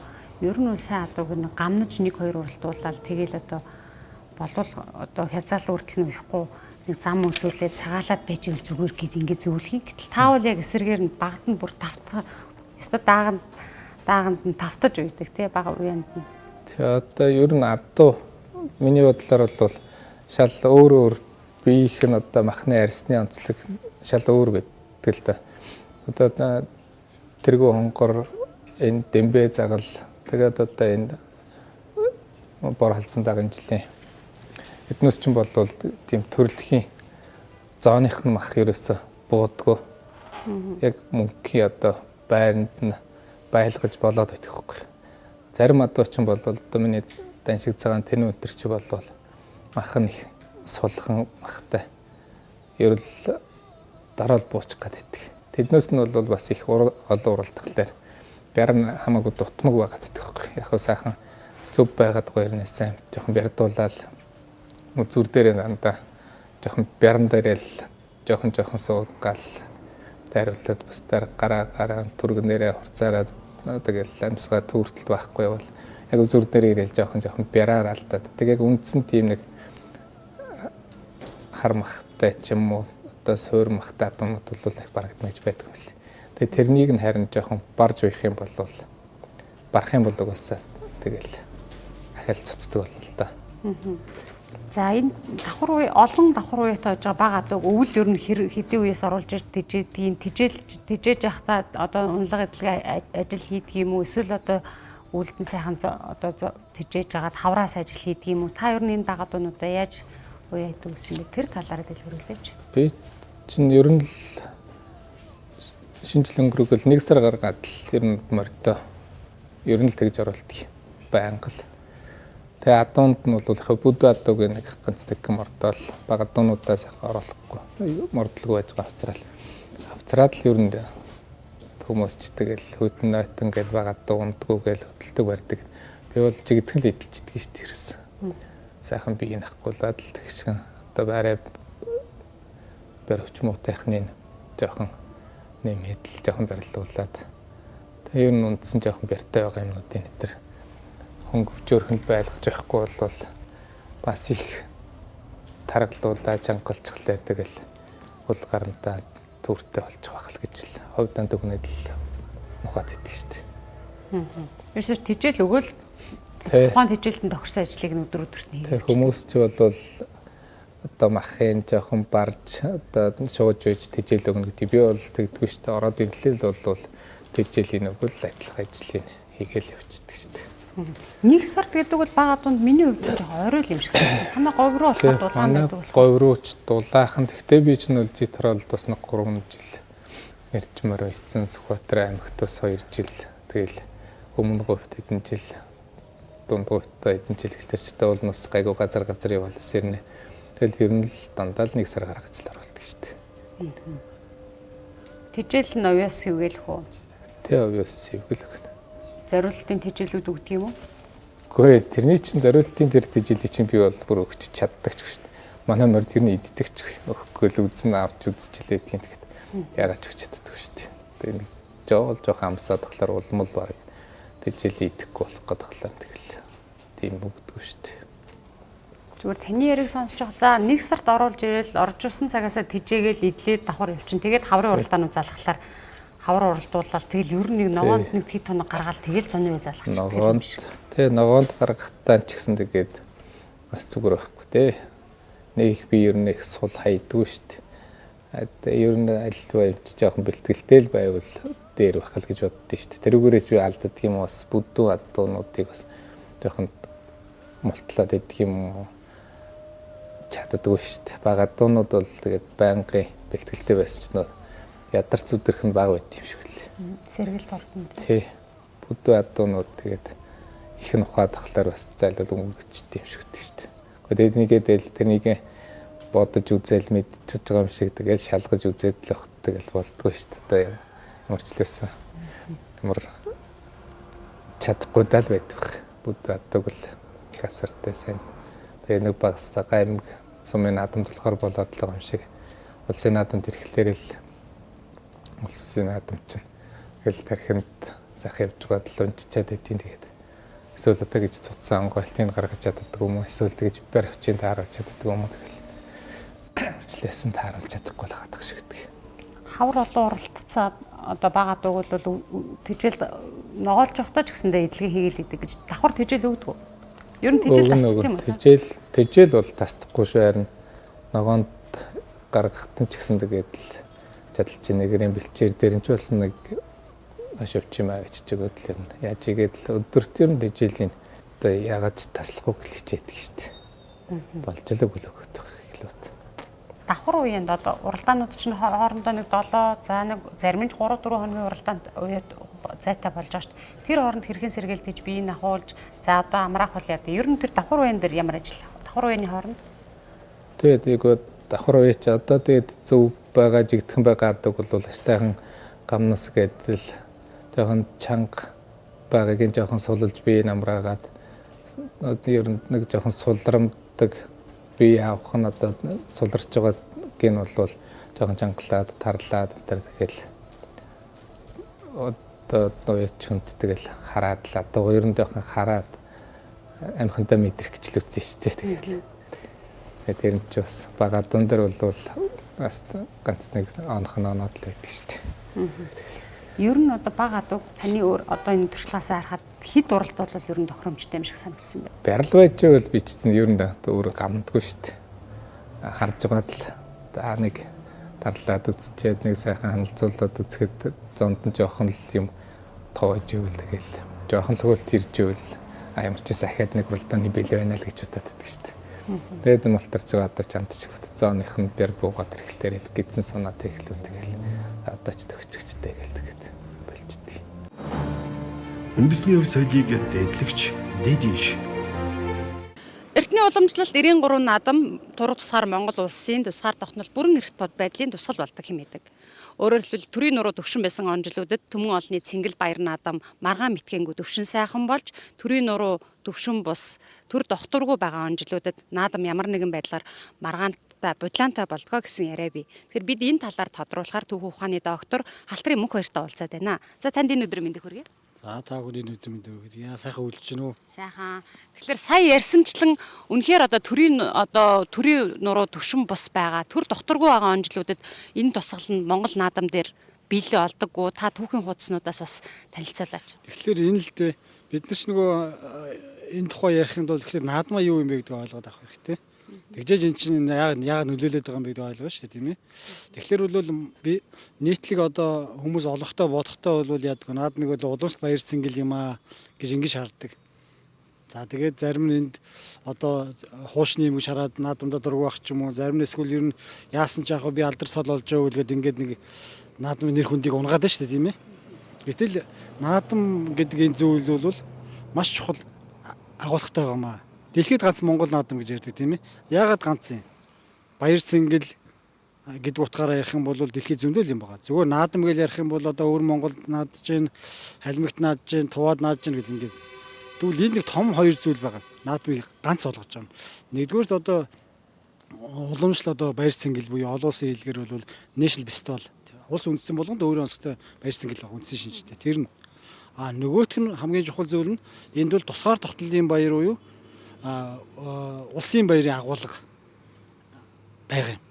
Ер нь бол сайн адууг нэг гамнаж 1-2 уралдуулаад тэгэл одоо болвол одоо хязаал үрдэл нь уяхгүй нэг зам үзүүлээд цагаалаад байж ивэл зүгээр гэд ингээд зөвлөхий. Гэтэл таавал яг эсрэгээр нь багад нь бүр тавтах ёстой дааганд нь тавтаж үйдэг тий бага үеэнд нь. Тэгээ одоо ер нь адуу миний бодлоор бол шал өөр биеийнх нь одоо махны арьсны онцлог шал өөр гэдэг л да. Одоо тэргүй хонгор энэ дэмбэ загал тэгээд одоо энэ бор халдсан даган жилийн эднээс ч бол тийм төрөлхийн зооных нь мах ерөөсө буудгүй. Яг мөнхийн одоо байранд нь байлгаж болоод байдаг хөхгүй. Зарим адуу ч бол одоо миний даншиг цагаан тэнүү өнтер чи бол мах нь их сулхан махтай. Ерөл дараал буучих гэдэг. Тэднээс нь бол бас их олон уралдахлаар бяр нь хамаагүй дутмаг байгаад байдаг хөхгүй. Яг хөө сайхан зөв байгаад гоёрнээсээ жоохон бярдуулаад зүр дээр дандаа жоохон бяран дээрэл жоохон суугаал тайруулаад бас дээр гараа түргэнээрээ хурцаараад тэгэл амьсгаа түүртэл байхгүй бол яг зүр дээр ирээл жоохон бяраар алдаад тэг яг үндсэн тийм нэг хар махтай ч юм уу одоо суур махтай адуунууд бол их барагдана гэж байдаг юм л. Тэгээ тэрнийг нь харин жоохон барж уйх юм бол барах юм бол угаасаа тэгэл ахаал цоцдог болно л да. За энэ давхар уу олон давхар уяатай байж байгаа бага адаг өвөл ер нь хэдийн үеэс оруулж ир тижээдгийн тижээж явахдаа одоо унлага эдлэг ажил хийдэг юм уу эсвэл одоо үлдэн сайхан одоо тижээж агаад хавраас ажил хийдэг юм уу та ер нь энэ бага адуудаа яаж уяа идэв гэсэн бэ тэр талаараа дэлгэрүүлээч. Би чинь ер нь л шинжлэх өнгөрөг л 1 сар гаргаад л ер нь мордоо ер нь л тэгж оруулдаг байнга л. Тэгээ адуунд нь бол их бүд адууг нэг ганц тэгэн мордоол бага адуунуудаас оруулахгүй мордлого байж байгаа авцраал. Авцраад л ер нь хүмүүс ч тэгэл хөдөн нойтон гэл бага адуу ундгүй гэл хөдөлдөг барьдаг. Би бол жигдхэн л эдэлчдэг шүү дээ ерөөс. Сайхан биеийг ахгуулаад л тэгшгэн одоо арай баривч муутайхны жоохон нэмэдэл жоохон барилуулаад тэгээ ер нь үндсэн жоохон бэртэй байгаа юмнуудын нэтер хөнгөвчөөрхөн л байлгаж байхгүй бол бас их таргалуулаа жангалцглаар тэгэл хул гарантаа түүртэй болчих واخ л гэж л ховдан дүгнэд л нухаад идэв шүү дээ. Ерөөсөөр тижэл өгөөл тухайн тижэлтэн тохирсон ажлыг өдөр өдөрт нь хийх. Хүмүүс ч бол одоо махын жоохон барж одоо шууж үйж тижэл өгнө гэдэг. Би бол тэгдэггүй шүү дээ. Ороод ирлээ л бол тижэлийн өгөл адилхан ажлыг хийгээл явчихдаг шүү дээ. 1 сар гэдэг бол бага адуунд миний хувьд жоохон орой л юм шиг санагдав. Танай говь руу болохоор дулаан байдаг бол. Говь рууч дулаахан. Тэгтээ би ч нөл зитрол бас 3 жил ирчмээр байсан. Сүхбаатар аймагт бас 2 жил. Тэгэл өмнө говьт хэдэн жил дунд говьтай хэдэн жил гэхэлэр ч бол нас гайгүй газар яваалаас ирнэ. Тэгэл ер нь л дандаа л 1 сар гаргаж л оруулдаг шүү дээ. Тижэл нь овёс хөвгөлөх үү? Тэ овёс хөвгөлөх. Зориултын тижэлүүд өгдөг юм уу? Үгүй тэрний чинь зориултын тэр тижэлийг чинь би бол бүр өгч чаддаг ч шүү дээ. Манай морд ер нь иддэг ч өгөхгүй л үзэн авч үзчихлээ гэдгийг тэгэхэд яагаад ч өгч чаддаг шүү дээ. Тэгээ нэг жоох амсаад тахлаар улмал баг тижэл идэхгүй болох гэдэг талаар тэгэл тийм өгдөг шүү дээ. Зүгээр таны яриг сонсож байгаа. За 1 сард оруулж ирээл орж ирсэн цагаасаа тижээгээл идлээд давхар явчихна. Тэгээд хаврын уралдаанууд залхахлаар хавар уралдуулаад тэгэл ер нь нэг ногоонд нэг хэд тоног гаргаад тэгэл зоны үе залхах. Тэгээ ногоонд гаргахтаа ч гэсэн тэгээд бас зүгээр байхгүй те. Нэг би ер нь их сул хайдгүй шүү дээ. Ер нь альва явж жоохон бэлтгэлтэй л байвал дээр байх л гэж боддөө шүү дээ. Тэрүүгээрээ би алддаг юм бас бүдүү адуунуудыг бас жоохон мултлаад идэх юм чаддаггүй шүү дээ. Бага адуунууд бол тэгээд байнгын бэлтгэлтэй байсан ч нөө ядарч зүдэрх нь бага байт юм шиг л. Сэргэлт ордон. Тий. Бүдүү адуунууд тэгээд их нь ухаад тахлаар бас зайлуул өнгөчтэй юм шиг гэдэг шүү дээ. Тэгээд нэгээс тэрнийг бодож үзэл мэдчихэж байгаа юм шиг тэгээд шалгаж үзээд л өгт тэгэл болдгоо шүү дээ. Одоо ямарчлээсэн. Ямар чадахгүй дал байдаг. Бүдүү адууг л их асартай сайн. Тэгээ нэг багсаа гаймг сумын наадамд болохоор болоод л байгаа юм шиг. Улсын наадамд ирэхлээр л улсын наадам чинь тэгэл тархинд сайхан явж байгаа л унчичаад байдیں۔ Тэгээд эсвэл одоо гэж цуцсан онгойлтыг гаргаж чаддаг юм уу? Эсвэл тэгж баривчийн тааруулж чаддаг юм уу? Тэгэл арчлаасан тааруулж чадахгүй л хатах шиг гэдэг. Хавар олон уралдцаа одоо бага дууг бол тижэл ногоолж явахдаа ч гэсэндээ эдлэгээ хийгээл идэг гэж давхар тижэл өгдөг. Ер нь тижэл тасдаг юм уу? Тижэл бол тасдаггүй шүү харин ногоонд гаргахт нь ч гэсэн тэгээд л чадалж нэгэрийн бэлчээр дээр нь ч болсон нэг ашивч юм аа гэж өгөөд л юм. Яаж игээд л өдөрт ер нь тижэлийн одоо ягаад таслахгүй гэлж яддаг шүү дээ. Болж л өгөөд байх хэлбэт. Давхар үеинд одоо уралдаанууд чинь хоорондоо нэг 7 за нэг зарим нь 3 4 хоногийн уралдаанд зайтай болж байгаа шүү дээ. Тэр хооронд хэрхэн сэргээлтэж биеийг ахуулж за одоо амраах бол яа. Ер нь тэр давхар үеийн дээр ямар ажил? Давхар үеийн хооронд. Тэгээд давхар үе чи одоо тэгээд зөв байгаа жигдхэн байгаа адаг бол аштайхан гамнас гэдэл жоохон чанга багыг жоохон сулж биеийг амраагаад ер нь нэг жоохон сулрамдаг бие авах нь одоо суларч байгаа гэн бол жоохон чангалаад тарлаад тэр тэгэл одоо ноёч хүнд тэгэл хараад л одоо ер нь жоохон хараад амхандаа мэдрэх гэж л үзсэн шүү дээ тэгэл Тэгээд тэр нь ч бас бага дуун дээр бол бас ганц нэг оноод л байдаг шүү дээ. Ер нь одоо бага адуу таны өөр одоо энэ туршлагаас харахад хэд уралд бол ер нь тохиромжтой юм шиг санагдсан байна. Барил байж байвал би ч гэсэн ер нь өөрөө гамдгүй шүү дээ. Харж байгаад л нэг тарлаад үзчихэд нэг сайхан ханилцуулаад үзэхэд зонд нь жоохон л юм тоож ивэл тэгэл жоохон л хөлт ирж ивэл ямар ч захиад нэг уралдааны бэлээ байна л гэж бодоод байдаг шүү дээ. Тэгээд энэ малтар ч одоо чамдчих зооных нь бэр буугаад ирэхлээр л гидсэн санаа тэглүүл тэгэл одоо ч төгсчтэй гэл тэгээд болчихдээ. Үндэсний өв соёлыг дээдлэгч дэдиш. Эртний уламжлалт 93 наадам турах тусгаар Монгол улсын тусгаар тогтнол бүрэн эрхт бод байдлын тусгал болдог хэмээдэг. Өөрөөр хэлбэл төрийн нуруу төвшин байсан он жилүүдэд Төмөн олонний Цингэл баяр наадам маргаан мэтгэнгүү төвшин сайхан болж төрийн нуруу төвшин бус төр докторгүй байгаа он жилүүдэд наадам ямар нэгэн байдлаар маргаантай будлаантай болдгоо гэсэн яриа бий. Тэгэхээр бид энэ талаар тодруулахаар Төв ухааны доктор Халтрын мөнх баяртай уулзаад байна. За танд энэ өдрийн мэндийг хүргэе. За та бүхэн өдөр мэнд өгöd. Яа сайхан үйлчж гинөө. Сайхан. Тэгэхээр сая ярьсанчлан үнэхээр одоо төрийн нуруу төвшин бус байгаа, төр докторгүй байгаа онжлуудад энэ тусгал нь Монгол наадам дээр биелээ олдоггүй. Та түүхийн хуудаснуудаас бас танилцуулаач. Тэгэхээр энэ л дээ бид нар ч нөгөө энэ тухай ярихын тулд тэгэхээр наадмаа юу юм бэ гэдгийг ойлгоод авах хэрэгтэй. Тэгжээж эн чинь яг нөлөөлөд байгаа юм бид ойлгоо шүү дээ тийм ээ. Тэгэхээр бол би нийтлэг одоо хүмүүс олохтой бодохтой бол яадаг наадмыг бол уламжлалт баяр цэнгэл юм аа гэж ингэж шаарддаг. За тэгээд зарим нь энд одоо хуушны юм шараад наадамдаа дургуах ч юм уу зарим нь эсвэл ер нь яасан ч яг би алдар сол болж байгаа үлгээд ингээд нэг наадмын нэр хүндийг унгаад байна шүү дээ тийм ээ. Гэтэл наадам гэдэг энэ зүйл бол маш чухал агуулгатай байгаа юм аа. Дэлхийд ганц Монгол наадам гэж ярьдаг тийм ээ. Яагаад ганц юм? Баяр цэнгэл гэдэг утгаараа ярих юм бол дэлхийд зөндөл юм байгаа. Зүгээр наадам гэж ярих юм бол одоо өөр Монголд наадж гин, халмигт наадж гин, туваад наадж гин гэл ингээд. Тэгвэл энэ нэг том хоёр зүйл байгаа. Наадмыг ганц болгож байгаа юм. Нэгдүгээрт одоо уламжлал одоо баяр цэнгэл буюу олон улсын хэлгээр бол national festival. Улс үндэстэн болгонд өөрөө онцгой баяр цэнгэл байгаа үндсэн шинжтэй. Тэр нь нөгөөх нь хамгийн чухал зүйл нь энд бол тусгаар тогтнолын баяр уу юу? Улсын баярын агуулга байгаа юм.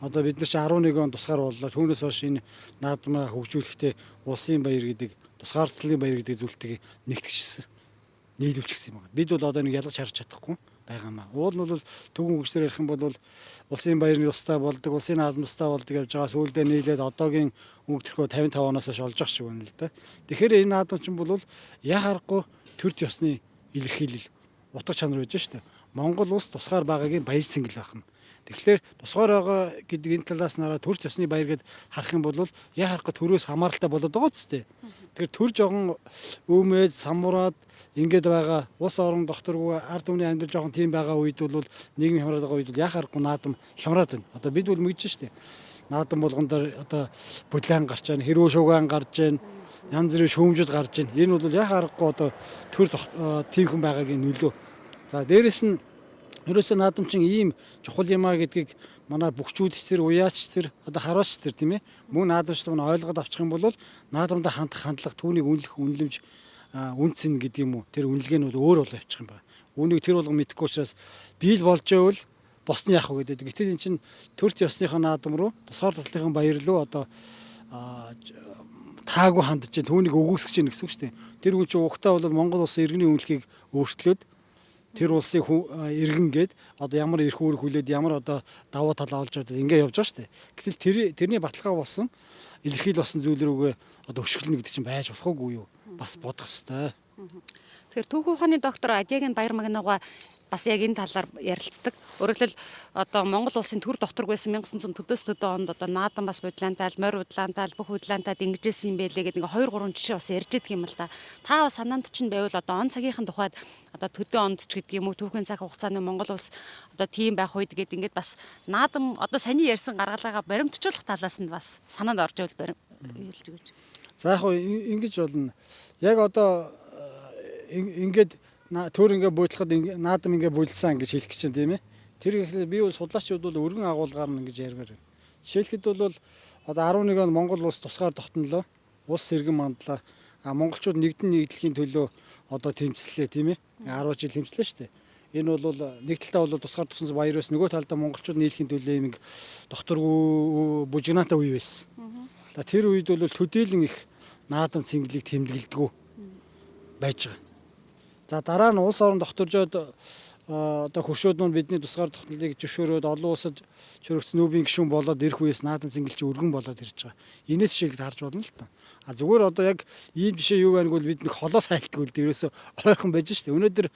Одоо бид нар чи 11 он тусгаар боллоо. Түүнээс хойш энэ наадмаа хөгжүүлэхдээ улсын баяр гэдэг тусгаар тогтнолын баяр гэдэг зүйлтийг нэгтгэжсэн. Нийлүүлчихсэн юм байна. Бид бол одоо нэг ялгаж харж чадахгүй байгаа юм аа. Уул нь бол төгөн хөгжлөөр ярих юм бол улсын баярны тустай болдог, улсын наадам тустай болдог явж байгаа сүүлдээ нийлээд одоогийн өнгө төрхөө 55 оноос хойш олж ах шиг байна л да. Тэгэхээр энэ наадам чинь бол яа харахгүй төр ёсны илэрхийлэл утга чанар байж штэ. Монгол улс тусгаар байгаагийн баяр цэнгэл байх юм. Тэгэхээр тусгаар байгаа гэдэг энэ талаас нараа төр ёсны баяр гэд харах юм бол яа харахгүй төрөөс хамааралтай болоод байгаа үстэй. Тэгэхээр төр жоохон өөмөөд самураад ингээд байгаа улс орон докторгүй ард түмний амьдрал жоохон тийм байгаа үед бол нийгэм хямраад байгаа үед яа харахгүй наадам хямраад байна. Одоо бид бол мэдж штэ. Наадам болгондор одоо будлаан гарч байна, хэрвээ шугаан гарч байна, янз бүрийн шүүмжүүд гарч байна. Энэ бол яа харахгүй одоо төр тиймхэн байгаагийн нөлөө. За дээрэс нь ерөөсөө наадам чинь ийм чухал юмаа гэдгийг манай бүгчүүд тэр уяач тэр одоо хараач тэр тийм ээ мөн наадамч маань ойлгоод авчих юм бол наадамдаа хандах хандлага түүнийг үнэлэх үнэлэмж үнцэн гэдэг юм уу тэр үнэлгээ нь өөр болоо явчих юм байна. Үүнийг тэр болгон мэдэхгүй учраас биел болж байвал босны яах вэ гэдэг. Гэтэл эн чинь төрт ёсныхаа наадам руу тусгаар тогтнолын баяр руу одоо таагүй хандж чинь түүнийг өгөөсгөж чинь гэсэн үг шүү дээ. Тэр хүн чинь угтаа бол Монгол улсын иргэний үнэлгээг өөрчлөөд тэр улсын иргэн гээд одоо ямар эрх үүрэг хүлээд ямар одоо даваа талаа олж аваад ингэ явж байгаа шүү дээ. Гэтэл тэрний баталгаа болсон илэрхийл болсон зүйл рүүгээ одоо өшгөлнө гэдэг чинь байж болохгүй юу? Бас бодох ёстой. Тэгэхээр Төв ухааны доктор Адягийн баяр магнууга бас яг энэ талаар ярилцдаг. Өөрөлдөл одоо Монгол улсын төр докторг байсан 1940 онд одоо наадам бас будлаантай, морь будлаантай, бүх будлаантай дэмжижсэн юм байлээ гэдэг ингээ 2 3 жишээ бас ярьж идэх юм л да. Та бас санаанд чинь байвал одоо он цагийнхан тухайд одоо төдөө онд ч гэдэг юм уу түүхэн цаг хугацааны Монгол улс одоо тийм байх үед гэдэг ингээд бас наадам одоо саний ярьсан гаргалгаа баримтжуулах талаас нь бас санаанд орж ивэл хэлж өгөөч. За яг ингэж болно. Яг одоо ингээд төр ингээ буудлахад наадам ингээ буудлсан гэж хэлэх гэж чинь тийм ээ. Тэр ихлээр би бол судлаачид бол өргөн агуулгаар нь ингэж ярмаар байна. Жишээлхэд бол одоо 11 он Монгол улс тусгаар тогтнолоо. Улс иргэн мандлаа. Монголчууд нэгдэн нийтлэхийн төлөө одоо тэмцлээ тийм ээ. 10 жил тэмцлээ шүү дээ. Энэ бол нэг талдаа бол тусгаар тусан баяр байсан. Нөгөө талдаа монголчууд нийлхийн төлөө юм докторгүй бужигнаатай үе байсан. Тэр үед бол төдийлөн их наадам цэнгэлийг тэмдэглэдэггүй байж байгаа. За дараа нь улс орон докторжоод одоо хөршүүд нь бидний тусгаар тогтнолыг зөвшөөрөөд олон улсад чөрөгцсөн нүүбийн гишүүн болоод ирэх үеэс наадам цэнгэлч өргөн болоод ирж байгаа. Инээс шилд харж болно л та. А зүгээр одоо яг ийм жишээ юу байнг бол бид нэг холоос хайлтгүй л дээ. Ерөөсө ойрхон байж штэ. Өнөөдөр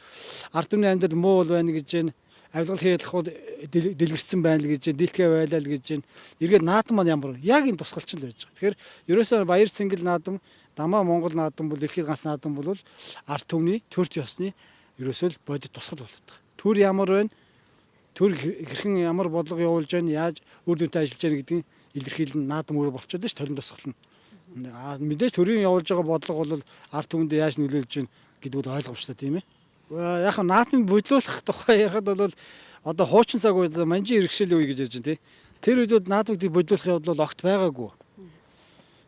ард түмний амьдрал муу бол байна гэж байна. Авилгал хийлэхүүд дэлгэрсэн байна л гэж, дийлхэ байлаа л гэж байна. Эргээд наадам маань ямар яг энэ тусгалч л байж байгаа. Тэгэхээр ерөөсөө баяр цэнгэл наадам, Дамаа Монгол наадам бол дэлхийд ганц наадам бол ард түмний төрч ёсны ерөөсөө бодит тусгал болоод байгаа. Төр ямар байна? Төр хэрхэн ямар бодлого явуулж байна? Яаж үр дүнтэй ажиллаж байна гэдгийг илэрхийлэн наадам өөрөө болчиход ш толин тусгал нь. Мэдээж төрийн явуулж байгаа бодлого бол ард түмэнд яаж нөлөөлж байна гэдгүүд ойлгомжтой тийм ээ. Яг нь наадмыг бодлуулах тухай ярихад бол одоо хуучин цаг үед манжин иргэшэл үе гэж ярьж байна тий. Тэр үед наадмыг бодлуулах явдал бол огт байгаагүй.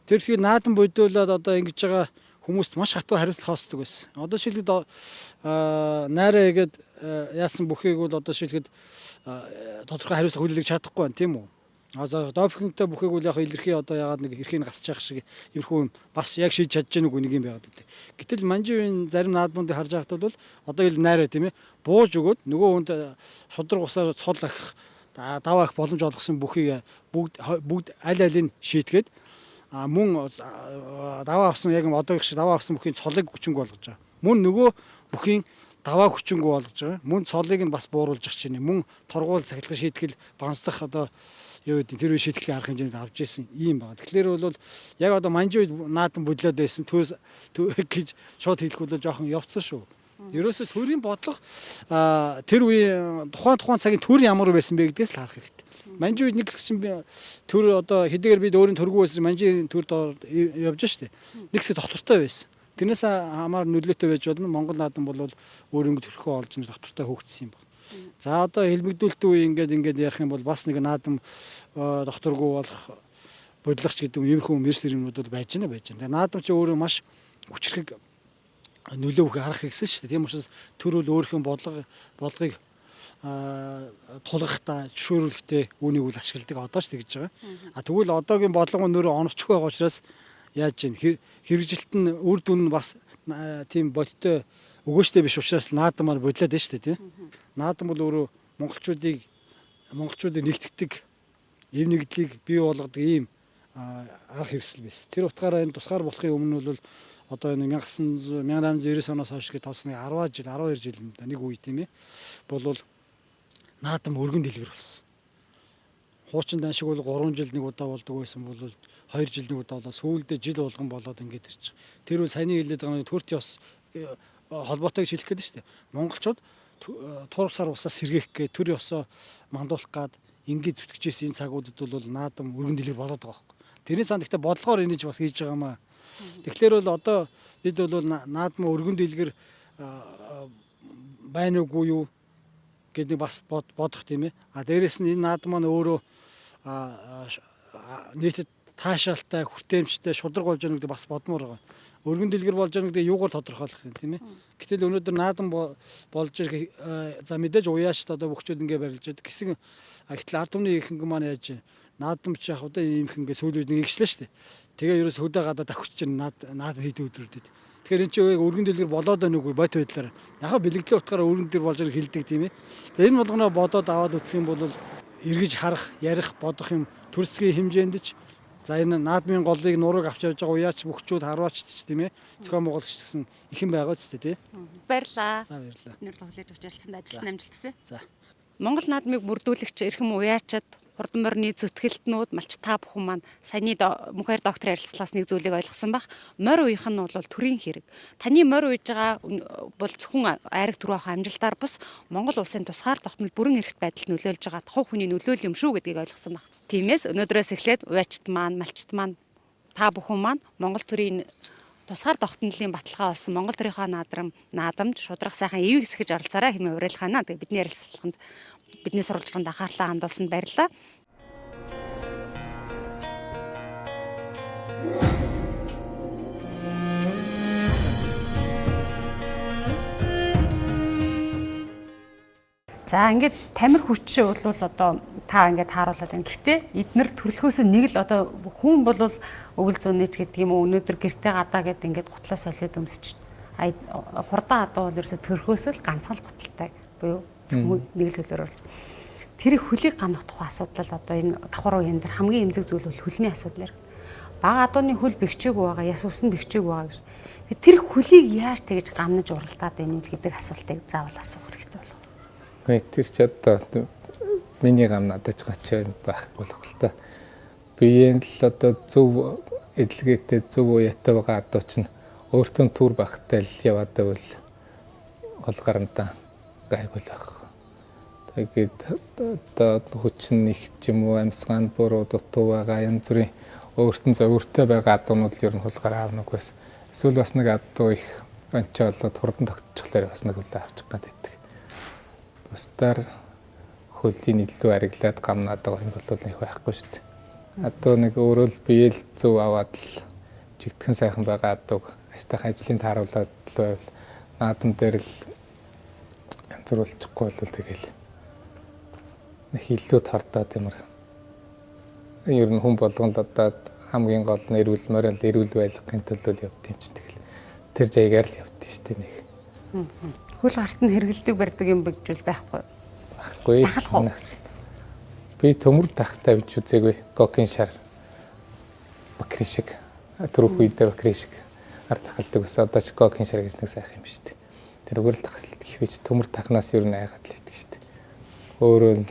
Тэр ихийг наадам бодлуулад одоо ингэж байгаа хүмүүст маш хатуу хариуцлага хосдог байсан. Одоо шилхэд найраа игээд яасан бүхийг бол одоо шилхэд тодорхой хариуцлага хүлээх чадахгүй байна тийм үү? За допингтай бүхийг бол яг илэрхий одоо ягаад нэг эрхийг гасчих шиг ирэх юм бас яг шийдэж чадж гэнэ үгүй нэг юм байгаад үү. Гэтэл манживын зарим наадмуудыг харж байхад бол одоо ил найраа тийм ээ бууж өгөөд нөгөө хүнд шудраг усаар цол ах даваа их боломж олгосон бүхийг бүгд аль алийг шийтгээд мөн даваа авсан яг одоо их шиг даваа авсан бүхийн цолыг хүчинг болгож байгаа. Мөн нөгөө бүхийн даваа хүчинг болгож байгаа. Мөн цолыг нь бас бууруулж ах чинь мөн торгуул сахилгын шийтгэл банцдах одоо юу гэдэг тэр үе шийтгэлийн арга хэмжээнд авч ирсэн юм байна. Тэгэхээр бол яг одоо манжид наадам бодлоод байсан төс гэж шууд хэлэхгүй л жоохон явцсан шүү. Ерөөсөө төрийн бодлого тэр үе тухайн цагийн төр ямар байсан бэ гэдгээс л харах хэрэгтэй. Манжид нэг хэсэг чинь төр одоо хэдийгээр бид өөрийн төргүү байсан манжийн төр доор явж штэ. Нэг хэсэг доктортой байсан. Тэрнээс хамаар нөлөөтэй байж болно. Монгол наадам бол өөрөнгө төрхөө олж ин доктортой хөөгдсөн юм байна. За одоо хэлбэгдүүлэлтийн үе ингээд ярих юм бол бас нэг наадам докторгүй болох бодлогч гэдэг юм ерс юмнууд бол байж байна. Тэгээ наадам чи өөрөө маш хүчрэг нөлөө өгөх арга хэрэгсэн шүү дээ. Тийм учраас төр бол өөрийнхөө бодлогыг тулгахдаа зөвшөөрүүлэхдээ үүнийг үл ашигладаг одоо ч тэгж байгаа. Тэгвэл одоогийн бодлого нь өөрөө оновчгүй байгаа учраас яаж чинь хэрэгжилт нь үр дүн нь бас тийм бодиттой өгөөжтэй биш учраас наадамаар бодлоод байна шүү дээ тийм. Наадам бол өөрөө монголчуудыг нэгтгэдэг эв нэгдлийг бий болгодог ийм арга хэрэгсэл байсан. Тэр утгаараа энэ тусгаар болохын өмнө бол одоо энэ 1890 оноос хойш гэж тооцны 12 жил нэг үе тийм ээ болвол наадам өргөн дэлгэр болсон. Хуучин даншиг бол 3 жил нэг удаа болдог байсан бол 2 жил нэг удаа болоод сүүлдээ жил болгон болоод ингэж ирж байгаа. Тэр үл саяны хэлээд байгаа нэг төрт ёс холбоотойг шилжих гэдэг шүү дээ. Монголчууд турсаар усаас сэргээх гээ төр ёсоо мандуулах гад ингэж зүтгэжсэн энэ цагуудад бол наадам өргөн дэлгэр болоод байгаа байхгүй. Тэрний цаанд ихтэй бодлогоор энэж бас хийж байгаа маа. Тэгэхээр бол одоо бид бол наадам өргөн дэлгэр байна уугүй юу гэдэг бас бодох тийм ээ. Дээрэс нь энэ наадам маань өөрөө нийтэд таашаалтай, хүртээмжтэй, шудраг болж байгаа гэдэг бас бодмоор байгаа. Өргөн дэлгэр болж байгаа гэдэг юугаар тодорхойлох юм тийм ээ. Гэтэл өнөөдөр наадам болж за мэдээж уяач одоо бүхчүүд ингэ барилж байдаг. Гэсэн гэтэл ард түмний ихэнх маань яаж наадам ч яг одоо ийм их ингэ сүүл үед нэг игчлээ шүү дээ. Тэгээ ерөөс хөдөө гадаад авчиж наадам хийдэг өдрүүдэд. Тэгэхээр эн чинь өргөн дэлгэр болоод байна уугүй бот байдлаар. Яг бэлэгдлийн утгаараа өргөн дэлгэр болж байгааг хэлдэг тийм ээ. За энэ болгоноо бодоод аваад үзсэн юм бол эргэж харах, ярих, бодох юм төр засгийн хэмжээнд ч за энэ наадмын голыг нураг авч явж байгаа уяач бүхчүүд харваач ч тийм ээ. Зохион байгуулагч гэсэн ихэн байгаа ч тийм ээ. Баярлаа. За баярлаа. Нэр тоглож учралсанд ажилтны амжилт хүсье. За. Монгол наадмыг бүрдүүлэгч эрхэм уяачид хурдан морины зүтгэлтнүүд малч та бүхэн маань саяны мөнхөр доктор ярилцлагаас нэг зүйлийг ойлгосон бах. Морь уух нь бол төрийн хэрэг. Таны морь ууж байгаа бол зөвхөн айраг төрөө авах амжилтаар бус Монгол улсын тусгаар тогтмол бүрэн эрхт байдалд нөлөөлж байгаа тухайн хүний нөлөөлөл юм шүү гэдгийг ойлгосон бах. Тиймээс өнөөдрөөс эхлээд уяачид маань малчд маань та бүхэн маань Монгол төрийн тусгаар тогтнолын баталгаа болсон Монгол төрийнхөө наадамд шудрах сайхан эвийг сэхэж оролцоорой хэмээн уриалгаана. Тэгээ бидний ярилцлаганд бидний сурвалжлаганд анхаарлаа хандуулсанд баярлалаа. За ингээд тамир хүч бол одоо та ингээд тааруулаад байна. Гэхдээ эднэр төрөлхөөс нэг л одоо хүн бол өвөл зүүнэж гэдэг юм уу өнөөдөр гэртээ гадаа гэдэг ингээд гутлаа солиод өмсч хурдан адуу бол ерөөсө төрхөөс л ганцхан л гуталтай буюу нэг л хөлөөр бол тэр хөлийг гамнах тухай асуудал одоо энэ давхар уян дээр хамгийн эмзэг зүйл бол хөлний асуудал. Бага адууны хөл бэхжээгүй байгаа, яс ус нь бэхжээгүй байгаа. Тэр хөлийг яаж тэгж гамнаж уралдаад байна гэдэг асуултыг заавал асуух хэрэгтэй болов. Тэр ч одоо миний гам надад ч гачаа байхгүй болох л та. Биеийн л одоо зөв эдлгээтэй зөв уяатай байгаа адуу чинь өөртөө түр багтай л яваад байвал гол гарантаа гайгүй л байх. Тэгээд одоо хүчин их ч юм уу амьсгаанд буруу дутуу байгаа янз бүрийн өөртөө зөвөртэй байгаа адуунууд л ер нь хулгаар аавнаг байсан. Эсвэл бас нэг адуу их онцоо болоод хурдан тогтчихлоор бас нэг хөлөө авчих гэдэг. Бусдаар хөлийн илүү ариглаад гамнаад байгаа юм бол нэг байхгүй шүү дээ. Адуу нэг өөрөө л биеэл зөв аваад л жигдхэн сайхан байгаа адууг ажтайхан ажлын тааруулаад л байвал наадан дээр л янзруулчихгүй бол тэгэл нэг илүү тардаад юмэр ер нь хүн болгон л одоо хамгийн гол нь эрүүл морал эрүүл байлгахын төлөө явд юм чи тэгэл тэр зайгаар л явд шүү дээ нэг. Хөл гарт нь хэрэгэлдэг барьдаг юм бэгжүүл байхгүй. Байхгүй. Би төмөр тахтай бич үзээгүй гокин шар бакри шиг түрүүх үедээ бакри шиг ард тахалдаг байсан. Одоо ч гокин шар гэж нэг сайхан юм шүү дээ. Тэр өгөрл тахалт гэхвэж төмөр тахнаас ер нь айгаад л идэг шүү дээ. Өөрөө л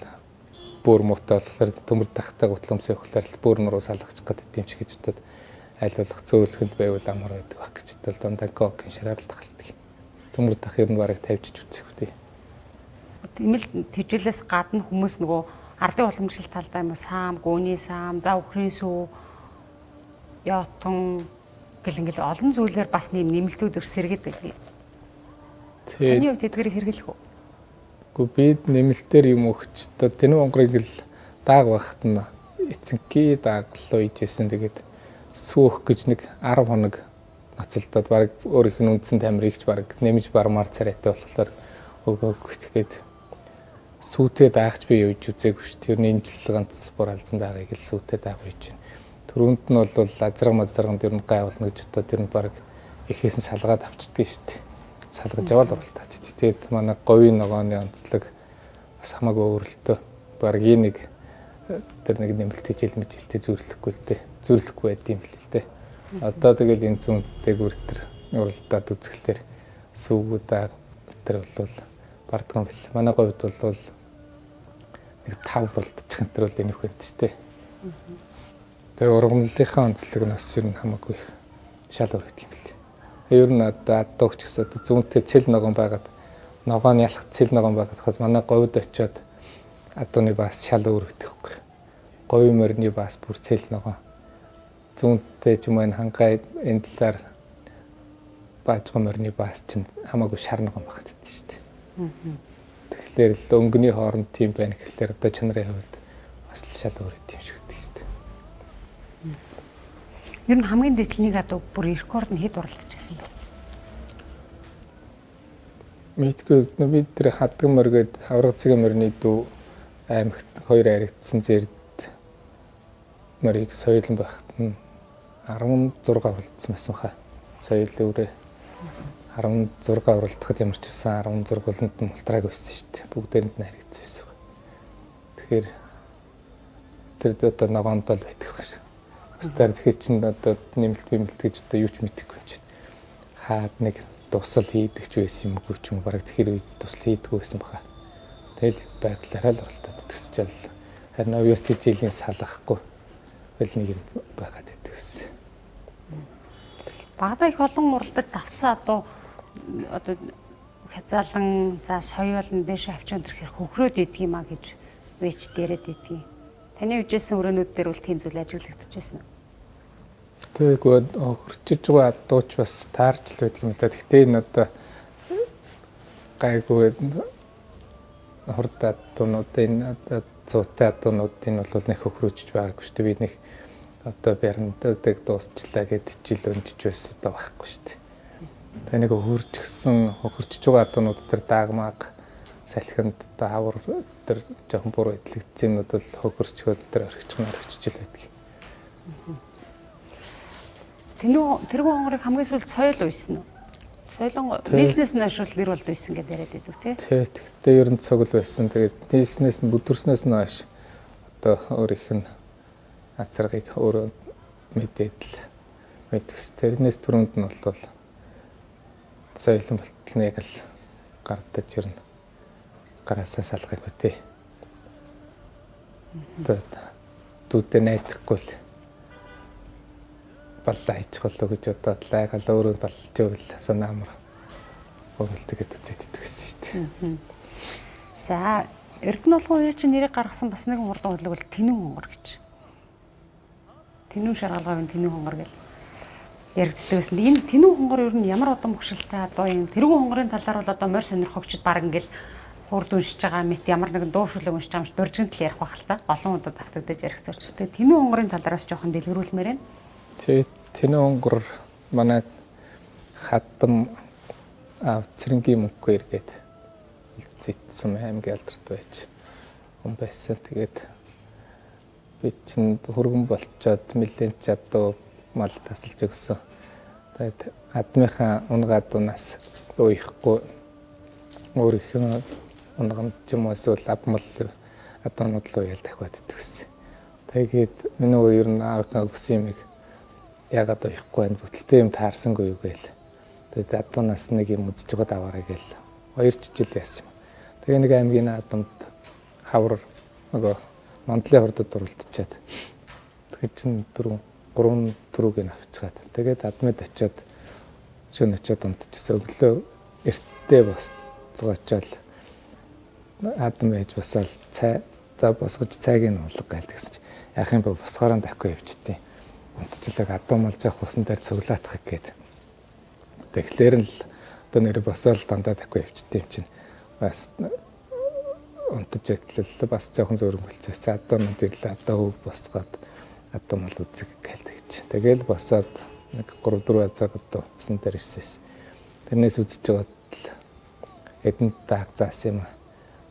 бүр муутай болохоор төмөр тахтай гутламсыг хөлөөр л бүр нуруу салгачих гэдэг юм шиг гэж бодоод аль болох зөөлхөл байвал амар байдаг баг гэж бодол дандаа гокин шараар л тахалдаг. Төмөр тах ер нь барыг тавьчих үзэх үү. Имэл тэжээлээс гадна хүмүүс нөгөө ардын уламжлалт талдаа юм саам, гөөний саам, за өхрийн сүү, яотон ингээл олон зүйлээр бас нэмэлтүүд өрсөргээд байдаг. Таны хувьд тэдгэрийг хэрэглэх үү? Гэхдээ би нэмэлтээр юм өгч одоо тэнэг онгорыг л дааг багт нь эцэнхий дааглуу ижсэн тэгээд сүүх гэж нэг 10 хоног ноцолдоод баг өөрийнх нь үндсэн тамирыгч баг нэмж бармаар царайтай болохоор өгөөгөх тэгээд сүүтэй даагч би юуж үзээгүй шүү. Тэр нь энэ жил ганц бүр алзан даагыг л сүүтэй дааг үйж байна. Төрөнд нь бол азраг мазраганд ер нь гайвуулна гэж одоо тэр нь баг ихээс нь салгаад авчдгийг шүү дээ. Салгаж явал уралдаад. Тэгээд манай говийн ногооны онцлог бас хамаагүй өөрлөлтөө баг нэг тэр нэг нэмэлт хичээл мэжилтээ зүрлэхгүй л дээ. Зүрлэхгүй байд юм л дээ. Одоо тэгэл энэ зүүнтэй гүртэр уралдаад үзэхлээр сүүгүүдээ тэр бол бардган бил. Манай говьд бол нэг 5 уралдчих энэ төр бол энэ хөнт шүү дээ. Тэгээ ургамлынхаа онцлог нь бас ер нь хамаагүй их шал өргөд юм лээ. Ер нь одоо адуугч гэсэн одоо зүүнтэй цэл ногоон байгаад ногоон ялах цэл ногоон байгаад хад манай говьд очиод адууны бас шал өргөдөхгүй. Говийн морины бас бүр цэл ногоон. Зүүнтэй ч юм энэ хангай энэ талаар баажгын морины бас чинь хамаагүй шар ногоон багтдаг шүү дээ. Тэгэхээр л өнгөний хооронд тийм байна гэхэлэр одоо чанарын хувьд бас л шал өргөд юм шиг гэдэг шүү дээ. Ер нь хамгийн дэдлэнийг адуу бүр рекорд нь хэд уралдчихсан бэ? Мэдгүй бид тэр хадган моргод хавраг цэгийн морины дүү аймагт 2 харигдсан зэрд морийг соёлон байхад нь 16 уралдсан байсан хаа. Соёл өөрөө 16 уралдахад ямар ч байсан 16 болонд нь мултраг байсан шүү дээ. Бүгдээрэнд нь харигдсан байсан. Тэгэхээр тэр одоо ногоонд л байдаг байна. Бусдаар тэгэхээр чинь одоо нэмэлт бимэлт гэж одоо юу ч мэдэхгүй юм чинь. Хаад нэг тусал хийдэг ч байсан юм уу ч юм баг тэр үед тусал хийдэггүй байсан баха. Тэгэл байглаараа л оролдоод төгсөж бол харин obviously жилийн салахгүй бэл нэг юм байгаад байдаг гэсэн. Багада их олон уралдаж давцсан одоо хязаалан за соёолн дэше авчиад ирэхээр хөхрөөд идэг юм а гэж вэч дээрэд идэг. Таны үжсэн өрөөнүүд дээр бол тийм зүйл ажиглагдчихсэн үү? Тэгвэл хөрчиж байгаа адууч бас таарч л байдаг юм л да. Гэхдээ энэ одоо гайгүй хурдад дуунуудын одоо цуутай дуунуудын бол нэг хөхрөөжж байгаагүй шүү дээ. Би нэг одоо баримтдаг дуусчлаа гэд жил өнжиж байсан одоо байхгүй шүү дээ. Тэгээ нэг хөрчгсөн хөрчиж байгаа дуунууд дээр даагмаг салхинд одоо авар тэр жоохон буруу идлэгдсэн юмнууд бол хөгөрчгөөд тэр орхичж байдаг. Тэргүй хонгорыг хамгийн сүүлд соёл уйсан уу? Соёлон нийслэнээс нь хойш гэр болд уйсан гэдээ яриад байдаг тий. Тий. Тэгтээ ер нь цогл байсан. Тэгээд нийслэнээс нь бүдэрснээс нь хойш одоо өөрийнх нь ацаргыг өөрөө мэдээдл мэдгэс. Тэрнээс түрүүнд нь бол соёлын болтол нь яг л гардаж ирнэ. Гараасаа салгах үтэй. Дүүдээ найдахгүй л баллаа хийчих болоо гэж бодоод лайгал өөрөө балж ивэл санаамар өөрөлдөд үзээд идэгсэн шүү дээ. За, Эрдэнэ улгын үеэр чи нэрийг гаргасан бас нэгэн хурдан хөдлөг бол Тэнэн хонгор гэж. Тэнэн шаргалгаавын Тэнэн хонгор гэж яригддаг байсан. Энэ Тэнэн хонгор ер нь ямар удам бохшилтай одоо энэ тэргүй хонгорын талаар бол одоо морь сонирхогчд баг ингээл хурд уншиж байгаа мэт ямар нэгэн дууршуулга уншиж байгаа юм шиг дуржигт л ярих байх л та. Олон удаа давтагдаж ярих зорчтой. Тэнэн хонгорын талаараас жоохон дэлгэрүүлмээр байна. Тэнэн хонгор манай хатам цэрэнгийн мөнгө эргээд зэтсэн аймгийн алдарт байж хүн байсан. Тэгээд би чинь хөргөн болчоод нэлээд чадуу мал тасалж өгсөн. Тэгээд адмынхаа унгад унаас уухгүй өөрийнхөө унганд ч юм уу эсвэл авмал адуунууд руу ял дахиад идэгсэн. Тэгээд миний өөр ер нь аавынхаа өгсөн юмыг ягаад уухгүй байна бүтэлтэй юм таарсангүй юу гээл. Тэгээд адуунаас нэг юм үзэж байгаад аваарай гээл. 2 жижил яасан. Тэгээ нэг аймгийн адамд хавар нөгөө мандлын хордод дурлтчаад тэгээд чинь 3 төрүүг нь авчихад тэгээд адмид очиод шөнө очиод унтчихсан өглөө эртдээ босцоочоод адам ээж басаал цай за босгож цайг нь уулга гайл гэсэн чи яах юм бэ босгороо давхгүй явчихдээ унтчлаг адам малж явах усан дээр цуглаатах гээд тэгэхээр л одоо нэр босоол дандаа давхгүй явчихдээ юм чинь бас унтаж итлээ бас жоохон зөөрөн болчихсон адамд ирлээ одоо хөв босгоод адам мал үзэг гэлдэг чи тэгэл босоод нэг 3-4 азаад одоо усан дээр ирсэн. Тэрнээс үзэж байгаад л эдэнд дааг заасан юм.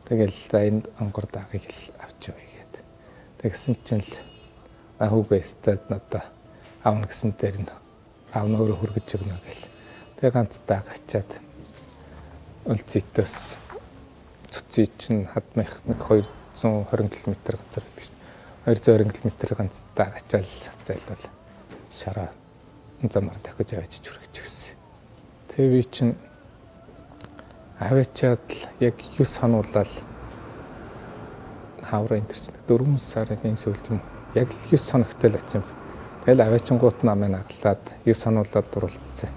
Тэгэл энэ онгор даагыг л авч явъя гэдэг. Тэгсэн чинь л хүүгээстэд надаа аавна гэсэн дээр нь аавна өөрөө хөргөж өгнө гэл. Тэгээ ганц дааг ачаад үлцэтээс цуций чинь хадмих нэг 220 км газар гэдэг чинь 220 км ганц дааг ачаал зайлвал шараа замаар дахиж аваач хүргэж гисэн. Тэгээ би чинь аваачаад л яг 9 хонуулаад хаврын энэ чинь 4 сарын сүүлд юм. Яг л 9 хоногтой л очив. Тэгэл аваачингууд намайг наглаад 9 хонуулаад дурлцсан.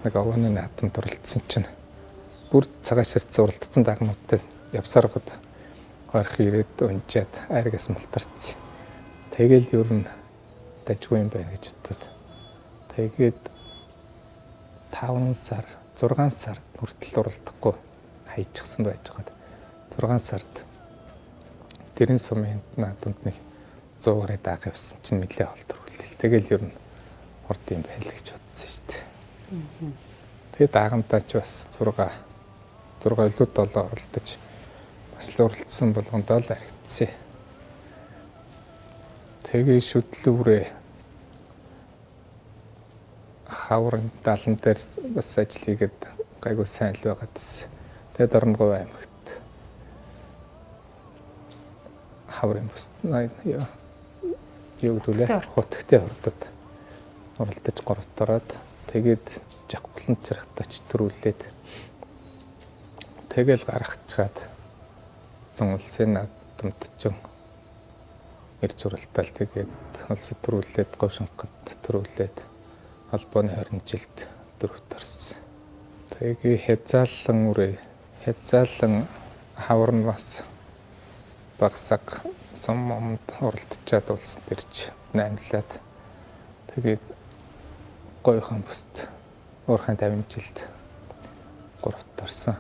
Нэг овооны наадам дурлцсан чинь бүр цагаашаас зурлцсан дагнуудтай явсаар год орох ирээд унжаад айргаас мултарцсан. Тэгэл ер нь дажгүй юм байна гэж бодод. Тэгээд 5 сар 6 сард хүртэл уралдахгүй хайчихсан байж байгаа. 6 сард тэрэн сумын наадамд нэг 100 гаруй дааг явсан чинь нэлээ холтор хүлээл. Тэгэл ер нь хурд юм байна л гэж бодсон шүү дээ. Тэгээд даагантаа ч бас 6 илүү 7 оролдож бас л уралдсан болгондоо л харагдсан. Тэгээ шүтлүүрээ хаврын даалан дээр бас ажил хийгээд гайгүй сайн л байгаад байсан. Тэгээд Орногов аймагт хаврын бүст юу гэдүүлээ хотгтой хордод уралдаж 3 ороод тэгээд жавхлан чирхтач төрүүлээд тэгэл гаргахчаад зун улсын наадамд ч ирж уралдаал тэгээд улсад төрүүлээд говшингад төрүүлээд холбооны 20 жилд 4-т орсон. Тэгээ хязаалан хавар нь бас багсаг суммд уралдчаад улсад ирж наймлаад тэгээд гойхон бүст уурхайн 50 жилд 3-т орсон.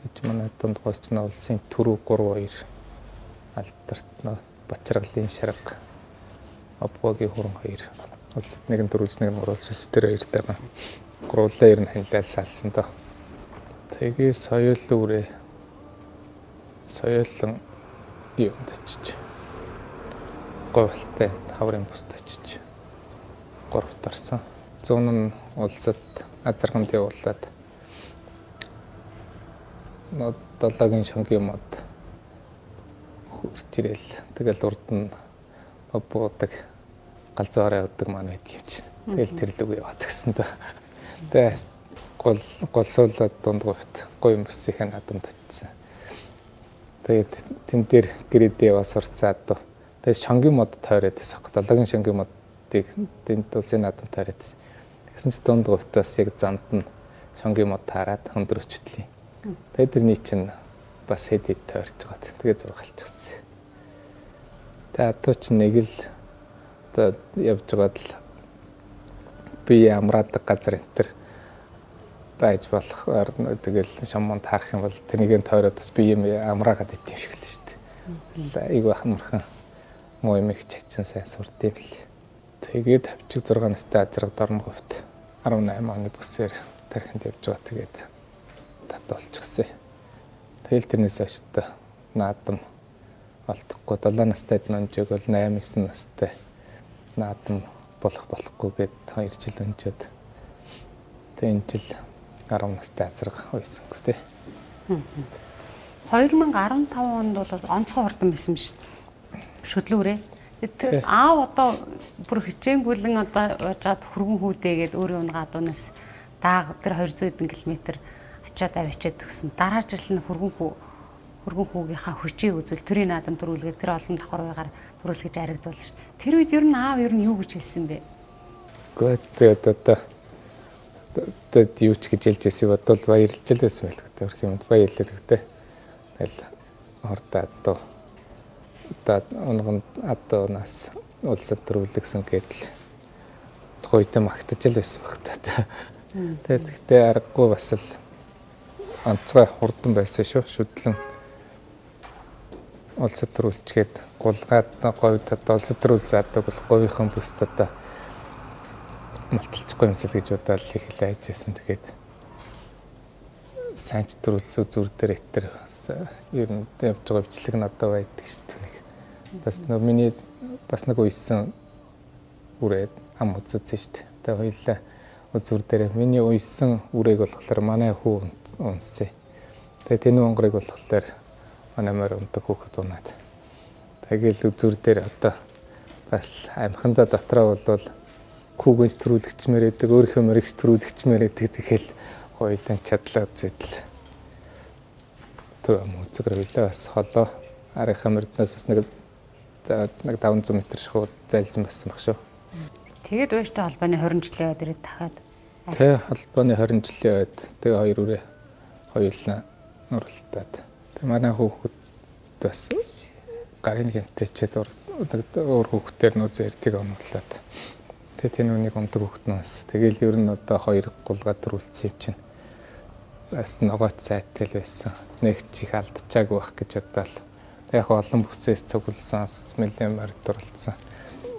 Гэж манай дунд госчны улсын түрүү 3-2 алдарт Бачаргалын шарга Обгогийн хүрэн 2 улсад нэгэн дөрвөлж нэгэн гурвалж улс дээр 2 тайгаа гурлаа ер нь ханилал салсан доо. Тэгээ соёлын юунд очиж говьалтай хаврын буст очиж 3-т орсон. Зүүн нь улсад азарганд явуулаад долоогийн шонгийн мод хурж ирэл. Тэгэл урд нь буудаг галзуураа өгдөг маань байдаг юм чинь. Тэгэл тэр лүг яваад гисэн дэ. Тэгээ голсуулаад дундгуйт гоё юм бус их надад татсан. Тэгээд тэн дээр гэрээдээ бас сурцаад дөө. Тэгээд шонгийн мод тойроод байсан. Долоогийн шонгийн модыг тэнд улсын наадам тойроод байсан. Тэгсэн чи дундгуйтаас яг замд нь шонгийн мод таарад хөндрөчтлээ. Тэгээд тэрний чинь бас хэд тойрч байгаа. Тэгээд зургалчихсан. Тэгээд атуу чинь нэг л одоо явж байгаад л би амраадаг газар энэ төр байж болохоор тэгэл шомон таарах юм бол тэрнийг тойроод бас би юм амраагаад идэв шиг л шүү дээ. Айгу хамархан муу юм их чачин сайн сурд юм л. Тэгээд тавчиг 6 настай азраг дорн говьт 18 оны бүсээр тархинд явж байгаа. Тэгээд тат болчихсон. Тэгэл тэрнээс хойш та наадам олдохгүй 7 настайд нонжиг бол 8-9 настай наадам болохгүйгээд 2 жил өнжөөд тэг энэ жил 10 настай азраг уйсангүй тий. 2015 онд бол онцгой хурдан байсан биш. Шүдлүүрээ. Тэр аав одоо бүр хичээнгүйлэн одоо уужгаад хөргөн хүүдээгээд өөрийн гадуунаас дааг тэр 200 км ачаад авчиад төгсөн. Дараа жил нь хөргөн хүүгийнхаа хүчийг үзвэл төрийн наадам төрүүлгээд тэр олон давхар байгаар төрүүлгэж харагдвал ш. Тэр үед ер нь аав ер нь юу гэж хэлсэн бэ? Гэхдээ одоо юу ч гэж хэлж байсан бодвол баярлж л байсан байх гэдэг өрх юмд баярлал гэдэг. Тэгэл хурдаа одоо оноогоос улсад төрүүлгсэн гэдэл тухайд магтаж л байсан баг та. Тэгэхдээ аргагүй бас л онцгой хурдан байсан шүү. Шүтлэн улсад төрүүлчгээд гулгаад говьд одоо улсад төрүүлсэн одоо говийнхан бүст одоо малталчихгүй юмсэл гэж бодоод их л айжсэн. Тэгээд санч төрүүлсэн зүр дээр этэр ер нь явж байгаа бичлэг нь одоо байдаг шүү дээ. Бас миний бас нэг уйсан үрээд ам үзсэн шүү дээ. Тэгээд хоёлаа зүр дээр миний уйсан үрийг болохоор манай хүү унссан. Тэгээд тэнүү онгорыг болохоор манай мөр ундаг хүүхэд унаад. Тэгэл зүр дээр одоо бас амхандаа дотроо бол хүүгэнч төрүүлэгчмээр байдаг, өөрийнхөө мөрөгч төрүүлэгчмээр байдаг. Тэгэл хоёулаа чадлаа зэдэл. Тэр мөцгөр билээ бас холоо арийнхаа мөрднөөс бас нэг 500 м шууд зайлсан байсан баг шүү. Тэгээд ууштай холбооны 20 жилийн ойд ирээд дахиад. Тэ холбооны 20 жилийн ойд тэгээ хоёр үрээ хоёулаа нуралтаад. Тэг манай хүүхэд бас гарын гэнтэй чэд өөр хүүхдээр нөө зэртийг онолоод. Тэг тэнүүнийг ундаг хүүхэд нас. Тэгэл ер нь одоо хоёр гулгаа төрүүлсэн юм чинь. Бас ногоот сайтай л байсан. Нэг чих алдчихаагүй байх гэж бодлоо. Тэг яг олон бүсээс цугласан мэлэн морд дурлцсан.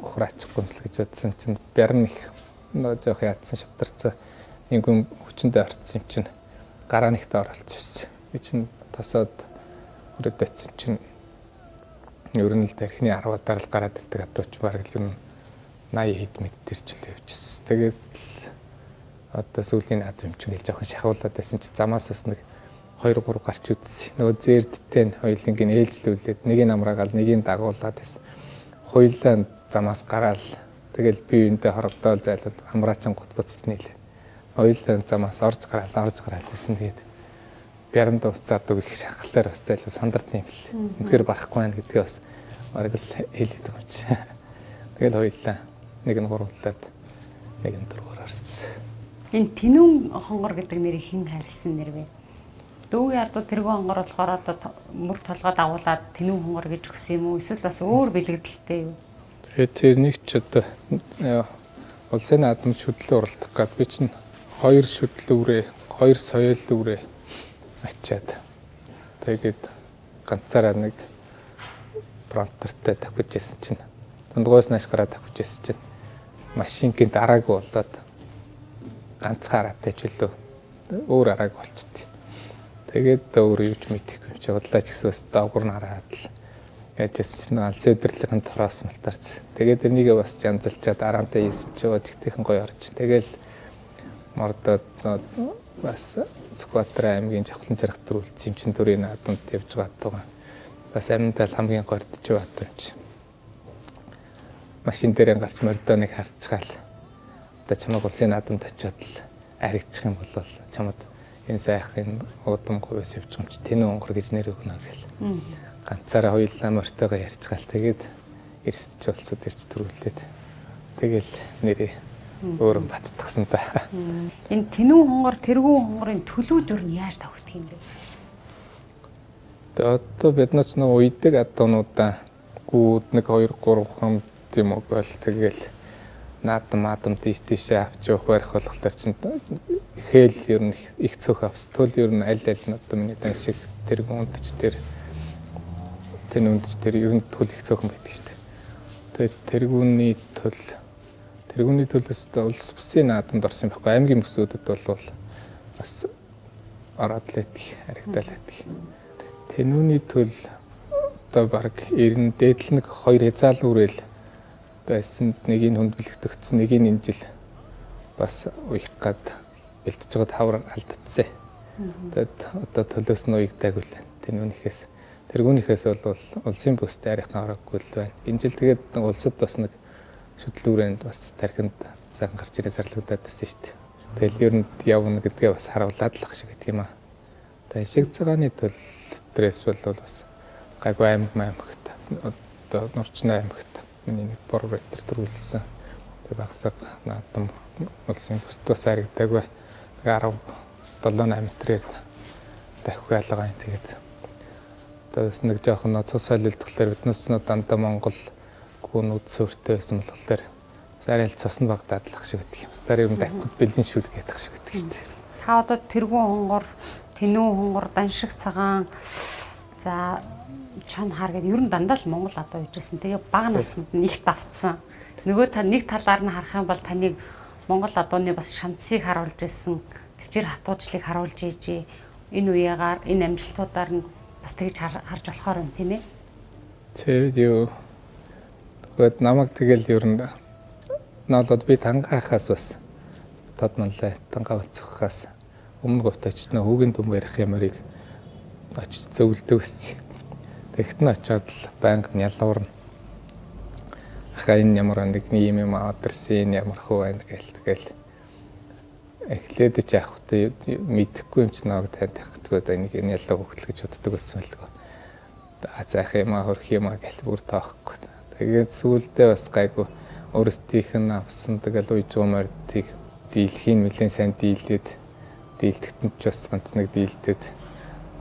Ухраач гүнсэл гэж бодсон чинь бярн их нөө жоох ядсан шавтарцсан. Нэгэн хүчэндээ орцсон юм чинь гараа нэгтээ оролцсон. Би чинь тасаад өрөөд очсон чинь ер нь л тархины 10-аар л гараад ирдэг адууч бараг л 80 хэд мэд төрчлөө явчихсан. Тэгээд одоо сүүлийн наадам юм чинь л жоохон шахуулаад байсан чи замаас бас нэг 2-3 гарч үзсэн. Нөгөө зэрдтэй хоёулынгийн ээлжлүүлээд нэгийг амраагаал нэгийг дагуулад байсан. Хоёулаа замаас гараал тэгэл би үүндээ хорогдоол зайлвал амраачин гут буцаж нийлээ. Хоёулаа замаас орж гараал гэсэн. Тэгээд бяранд усцаад үг их шахалаар бас зайлвал сандарт юм бэл. Үнэхээр барахгүй байна гэдгээ бас бараг л хэлээд байгаа юм чи. Тэгэл хоёулаа нэг нь гурлаад нэг нь дөрвөр орсон. Энэ тэнүүн хонгор гэдэг нэрийг хэн хайрлсан нэр вэ? Дүүгийн ардуу тэргүй хонгор болохоор одоо мөр толгой дагуулад тэнүүн хонгор гэж өгсөн юм уу? Эсвэл бас өөр бэлгэлдэлтэй юу? Тэгээд тэр нэг ч одоо улсын наадам шүтлэн уралдах гээд би чинь 2 шүтлүүрээ, 2 соёлүүрээ ачаад тэгээд ганцаараа нэг пронтертэй тавьж ирсэн чинь дундгоос нааш гараад тавьж ирсэн чинь машинкийн дараагүй болоод ганцхан араатай ч үлээ өөр арааг болчихдээ. Тэгээд өөр юуч мэдэхгүй юм чи бодлоо ч гэсэн бас доогуур нь хараад л яажсэн чинь алс өдрлөгийн тороос малтарч. Тэгээд энийг бас жанзалчаад араантаа ийсэн чи жигтэйхэн гоё орж. Тэгэл мордод бас Сүхбаатар аймгийн Жавхлан жаргал төрүүлсэн юм чин төрийн наадамд явж байгаа. Бас амьдал хамгийн гордж бат юм чи. Машин дээр гарч мордоныг харцгаал. Одоо чамайг улсын наадамд очиод л аригдчих юм бол чамд энэ сайхын удамгүй ус явж юм чи тэнэ онгор гэж нэр өгнө гэл. Ганцаараа хоёулаа мортойгоо ярьцгаал. Тэгээд эрсэж улсад ирж төрүүлээд. Тэгэл нэрээ өөрөн баттгсан та. Энэ тэнүү хонгор, тэргүүн хонгорын төлөвд юу нь яаж тавигдах юм бэ? Тэгээд одоо бид нар ч нэг уйдаг адуунуудаа гүүд 1 2 3 хам тийм үг бол тэгэл наадам тийшээ авч явах барих болохоор чинь хээл ер нь их цөөх авс. Төл ер нь аль нь одоо миний дан шиг тэргүүндч тэр тэнүүндч тэр ер нь төл их цөөхөн байдаг шүү дээ. Тэгээд тэргүүний төлөөс улс бүсийн наадамд орсон байхгүй аймгийн бүсүүдэд бол бас ороод л байдаг, харагдал байдаг. Тэнүүний төл одоо баг 90 дээдл нэг 2 хязгаал үрэл байсан нэг нь хүнд бэлэгдэгдсэн нэг нь энэ жил бас уйх гад бэлтэж байгаа тавар алдчихсан. Тэгээд одоо төлөөс нь уйгдаг үл тэргүүнийхээс бол улсын бүс тарихын ороогүй л байна. Энэ жил тэгээд улсад бас нэг шүтлүүрэнд бас тархинд цагаан гарч ирээ зарлагдаад байсан шүү дээ. Тэгэл ер нь явна гэдгээ бас харуулад л ах шиг гэдэг юм аа. Тэгээд шиг цагааны төлөөс бол бас гайгүй аймагт одоо Нурчин аймагт миний нэг борбайтер төрүүлсэн. Тэгээд багсаг наадам улсын бүст бас харагдаагүй. Тэгээд 17 метрээр дахиуг ялгаа юм тэгээд одоо бас нэг жоохон цус солилдохлоор биднээс нь дандаа Монгол гүнүүд суурьтай байсан болохоор сарил цусны баг дадлах шиг гэдэг юм. Стар юм дахиуд бэлэн шүлэг ядах шиг гэдэг шүү дээ. Та одоо тэргүүн хонгор, тэнүү хонгор, даншиг цагаан за чон хар гэдэг ер нь дандаа л Монгол одоо ижсэн. Тэгээ бага наснд нэгт автсан. Нөгөө та нэг талаар нь харах юм бол таныг Монгол адууны бас шанцыг харуулж ирсэн. Төвчээр хатуужлыг харуулж ийж энэ үеэгаар энэ амжилтуудаар нь бас тэгж харж болохоор юм тийм ээ. Тэгээд юу тэгээд намайг тэгэл ер нь наалууд би тангаахаас бас тодмонлаа тангаа уцхахаас өмнө говточ нөө хүүгийн дүн барих ямарыг очиж зөвлөдөг гэсэн. Тэгэхт нь очиод л байнга ялуурна. Ахаа энэ ямар нэг юм аваарсан ямар хөө байна гээл эхлээд ч яах вэ мэдэхгүй юм ч нэг танд тахчихгоо энийг ялуу хөтөл гэж боддог байсан л гоо. Заах юм хөрх юм гээл бүр тоохгүй. Тэгээд сүүлдээ бас гайгүй өөрсдийнх нь авсан тэгэл уйж гомордыг дийлхийн нэлээд сайн дийлээд дийлдэхтэн ч бас ганц нэг дийлдэд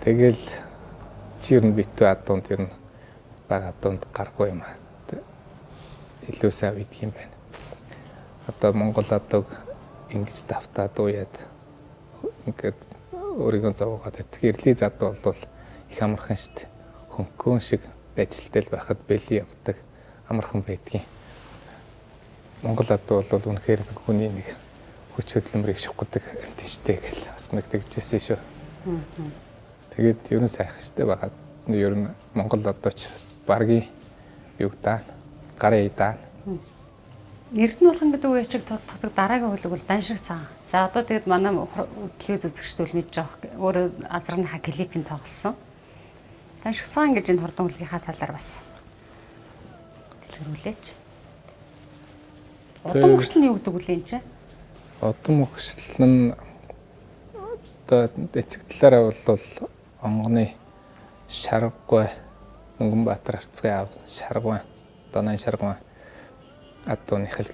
тэгэл чи ер нь битүү адуунд ер нь бага адуунд гарахгүй юм аа. Илүү сайн үйдэг юм байна. Одоо Монгол адууг ингэж давтаад уяад ингээд өөрийгөө зовоогоод байдаг. Ирлийн задуу бол их амархан шүү дээ. Хөнгөн шиг ажилтай л байхад бэлий явдаг амархан байдгийн. Монгол адуу бол үнэхээр хүний нэг хүч хөдөлмөрийг шавхдаг юм тийштэй гэл бас нэг тэгжсэн шүү. Тэгээд ер нь сайхан шүү дээ байгаад ер нь Монгол адууч баргийн юг даа гарын даа. Эрдэнэ болгон гэдэг үе чиг тогтдог дараагийн хөлөг бол даншиг цагаан. За одоо тэгээд манай телевиз үзэгчдүүл мэдж байгаа. Өөрөө азрын ха клипийн тоглосон. Даншиг цагаан гэж энэ хурдан хөлгийнхаа талаар бас хэлгэрүүлээч. Удам хөгжил нь юу гэдэг үл энэ чинь? Удам хөгжил нь одоо эцэг талаараа бол онгоны шаргагүй Мөнгөнбаатар арцгын аав шаргуун донын шаргуун адууны хэл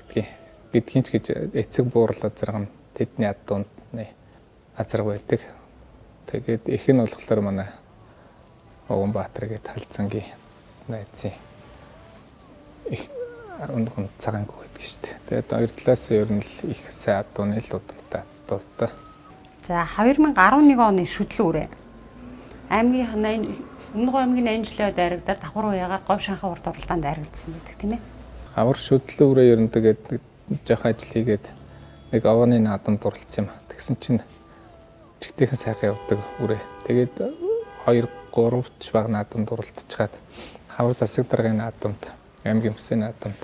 гэдгийг ч гэж эцэг буурал азарга нь тэдний адууны азарга байдаг. Тэгээд их нь болохоор манай Мөнгөнбаатар гээд талцангийн найзын их онгон цагаангүй байдаг шүү дээ. Тэгээд хоёр талаас ер нь л их сайн адууны л удамтай адуутай. За 2011 оны шүтлүүрээ Өмнөг аймгийн 8 жилийн дайрагдаад давхар уяагаар говь шанхаа урд оролдоонд дайрагдсан байдаг тийм ээ. Хавар шүтлүүрээ ер нь тэгээд жоох ажил хийгээд нэг овооны наадамд оролцсон юм. Тэгсэн чинь өчигдийнхэн сайхан явдаг үрээ. Тэгээд 2 3 ч баг наадамд уралдчихад хавар засаг даргын наадамд, аймгийн бүсийн наадамд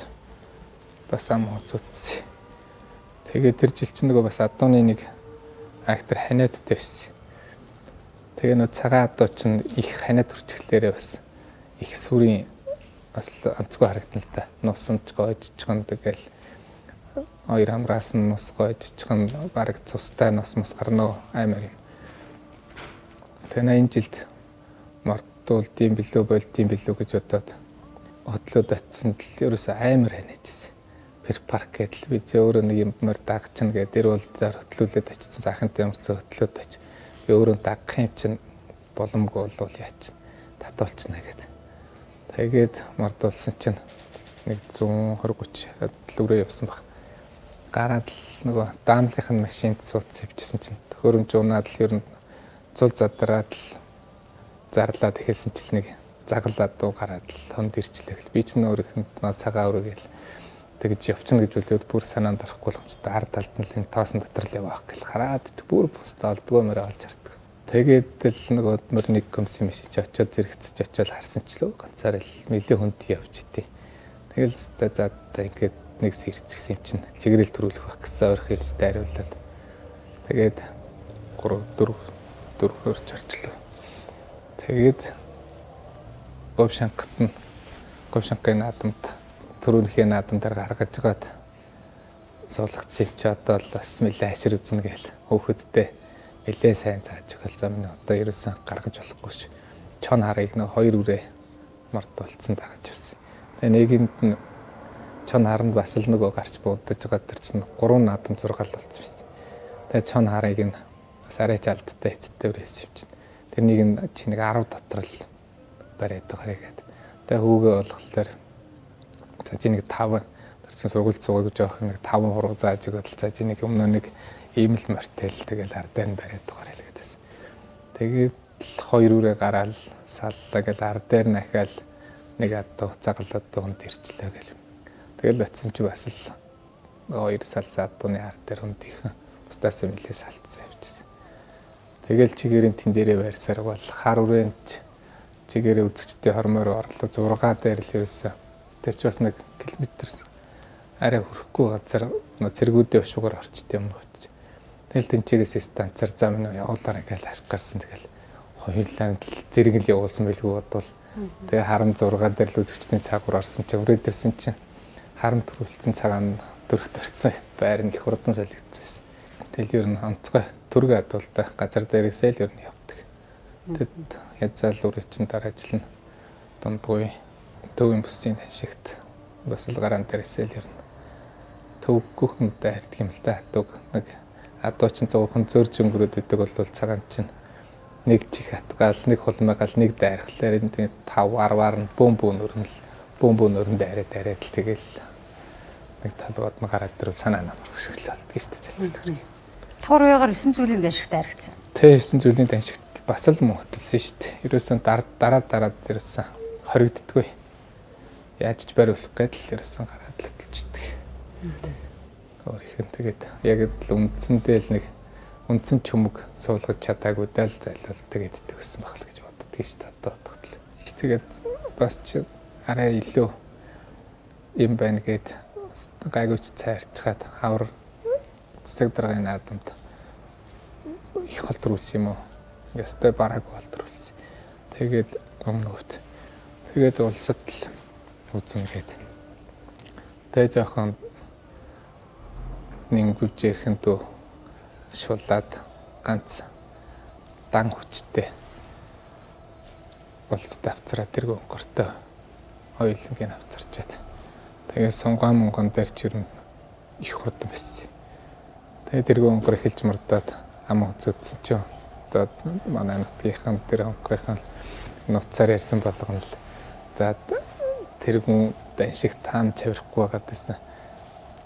бас ам үзүүлсэн. Тэгээд тэр жил чинь нөгөө бас адууны нэг актер ханиадтай байсан. Тэгээ нөгөө цагаан адуу чинь их ханиад хүрчихлээрээ бас их сүрийн бас онцгой харагдана л да. Нусамж гоожчихсан тэгэл 2 хамраас нь нус гоожчихсан баг цустай нус мус гарна аймаар юм. Тэгээ энэ жилд мартуулдсан билүү болдсон билүү гэж бодоод хотлоод атсан л ерөөсөө аймаар ханиажсэн. Пер парк гэдэл би өөрөө нэг юм мөр дагчин гэдэг дэр улдаар хөтлүүлээд очсон сайхантай ямар ч хөтлөөд оч. Би өөрөө дагах юм чинь боломгүй болвол яач татуулчихна гэдэг. Тэгээд мартуулсан чинь нэг 120 30 үрээ явсан баг. Гараад л нөгөө даамлынх нь машинд суудсан явжсэн чинь төхөөрөмж унаад л ер нь цул задраад л зарлаад эхэлсэн чил нэг загалаад дуу гараад л хонд ирчлээ. Би ч нөөрөнд цагаан өрөөгөл тэгж явчихна гэж үлээд бүр санаанд орохгүй л юмчтай ард талд нь л энэ тоосон дотор л явах гэл хараад бүр бустаа олдгоо мөрөө олж хардаг. Тэгээд л нөгөө мөр нэг комисси мишиж очиод зэрэгцэж очиод харсан ч лөө ганцаар л нэлээ хүнд явж идэв. Тэгэл өстой заадаа ингээд нэг сэрцгсэн юм чинь чигрэл төрүүлэх байх гэсэн ойрхон хэлж дайруулад. Тэгээд 3 4 хөрч орчлоо. Тэгээд говьшанхын наадамд төрөөнхийн наадам дээр гаргаж гаад суулгацсан юм чи одоо л бас нэлээ ашир үзнэ гээл хөөхөдтэй нэлээ сайн зааж өгөл зам нь одоо ерөөсөн гаргаж болохгүй ш. Чон харыг нэг 2 үрээ мартуулсан дагаж явсан. Тэгээ нэгэнд нь чон харанд бас л нөгөө гарч буудаж байгаа тэр чинь 3 наадам зургаал болсон байсан. Тэгээ чон харыг нь бас арайч алдтай эцтэй үрээс юм чинь. Тэрнийг нь чи нэг 10 дотор л бариад байгаарэ гэдэг. Тэгээ хүүгээ болохоор за чи нэг 5 тэрсэн сургууль цугыг жоох нэг 5 хуруу зааж өгöd л за чи нэг өмнө нэг ийм л мартел тэгэл ардаа нь бариад байгаарэ л гэдээс. Тэгээд 2 үрээ гараал саллаа гэл ардаар нь ахаал нэг адуу загалаад дунд ирчлээ гэл. Тэгэл очсон чи бас л 2 салсаа адууны ард дээр хүнд ихэн бусдаас нэлээ салтсан явчихсан. Тэгэл чигээрийн тэн дээрээ байрсаар бол хар үрээнд чигээрээ үзэгчтэй хормоор орлоо 6 дээр л ерөөсөн. Тэр ч бас нэг километр арай хүрэхгүй газар цэргүүдээ өшүүгээр орчт юм бот. Тэгэл тэнчээс станцаар зам нь явуулаарай гэж ашгарсан. Тэгэл хоёулаа зэрэг л явуулсан байлгүй бодвол. Тэгээ харам 6 дээр л үзэгчдийн цаагуур орсон чи өрөөд ирсэн чинь харам төрүүлсэн цагаан дөрөвт орсон байр нь их хурдан солигдсон. Тэгэл ер нь онцгой төрөг адуултай газар дээрээсээ л ер нь явдаг. Тэгэд язаал үрээ чин дараа жил нь дундгүй төвийн бүсийн ашигт бас л гараан дээрээсээ л ер нь төвгүйхэн дайрдаг юм л да. Нэг адуу чин зовхон зөрж өнгөрөөд идэг бол цагаан чин нэг чих хатгаал нэг хулмайгаал нэг дайрхлаар энэ 5 10-аар нь бөөн өрн дайраад л тэгэл нэг талгууд нь гараад ирвэл санаа намрах шиг л болдгоо шүү дээ. Тавар уягаар 9 зүйлийн даншигт дайрагдсан. Тэ 9 зүйлийн даншигт бас л мөн хөтөлсөн шүү дээ. Ерөөсөн дараад ерөөсөн хоригддгүй. Яаж ч бариулах гэдэл ерөөсөн гараад л хөтөлчдөг. Өөрийнх нь тэгээд яг л үндсэндээ л нэг үндсэн чөмөг суулгаж чадаагүй даа л зайлал тэгээд идэгсэн байх л гэж боддог шүү дээ. Одоо бодготлоо. Тэгээд бас ч арай илүү юм байна гэд гайгүйч цайрчгаад хавар цэцэг даргын наадамд их холтрүүлсэн юм уу? Ястай бараг холтрүүлсэн. Тэгээд өмнөд. Тэгээд улсад л үзнэ гээд. Тэгээд жоохон нингүж ярих дөө шулаад ганц дан хүчтэй улсад авцраа тэргүй онгортой хоёулангийн авцарчаад. Тэгээд сонгоон монгон дээр ч юм их хурдан байсан. Тэгээд тэргүй онгор эхэлж мурдаад ам үзүүлсэн чинь одоо манай нутгийнхан тэр онгорынхан нуцаар ярьсан болгоно л за тэргүй даншиг таан цавирахгүй байгаад байсан.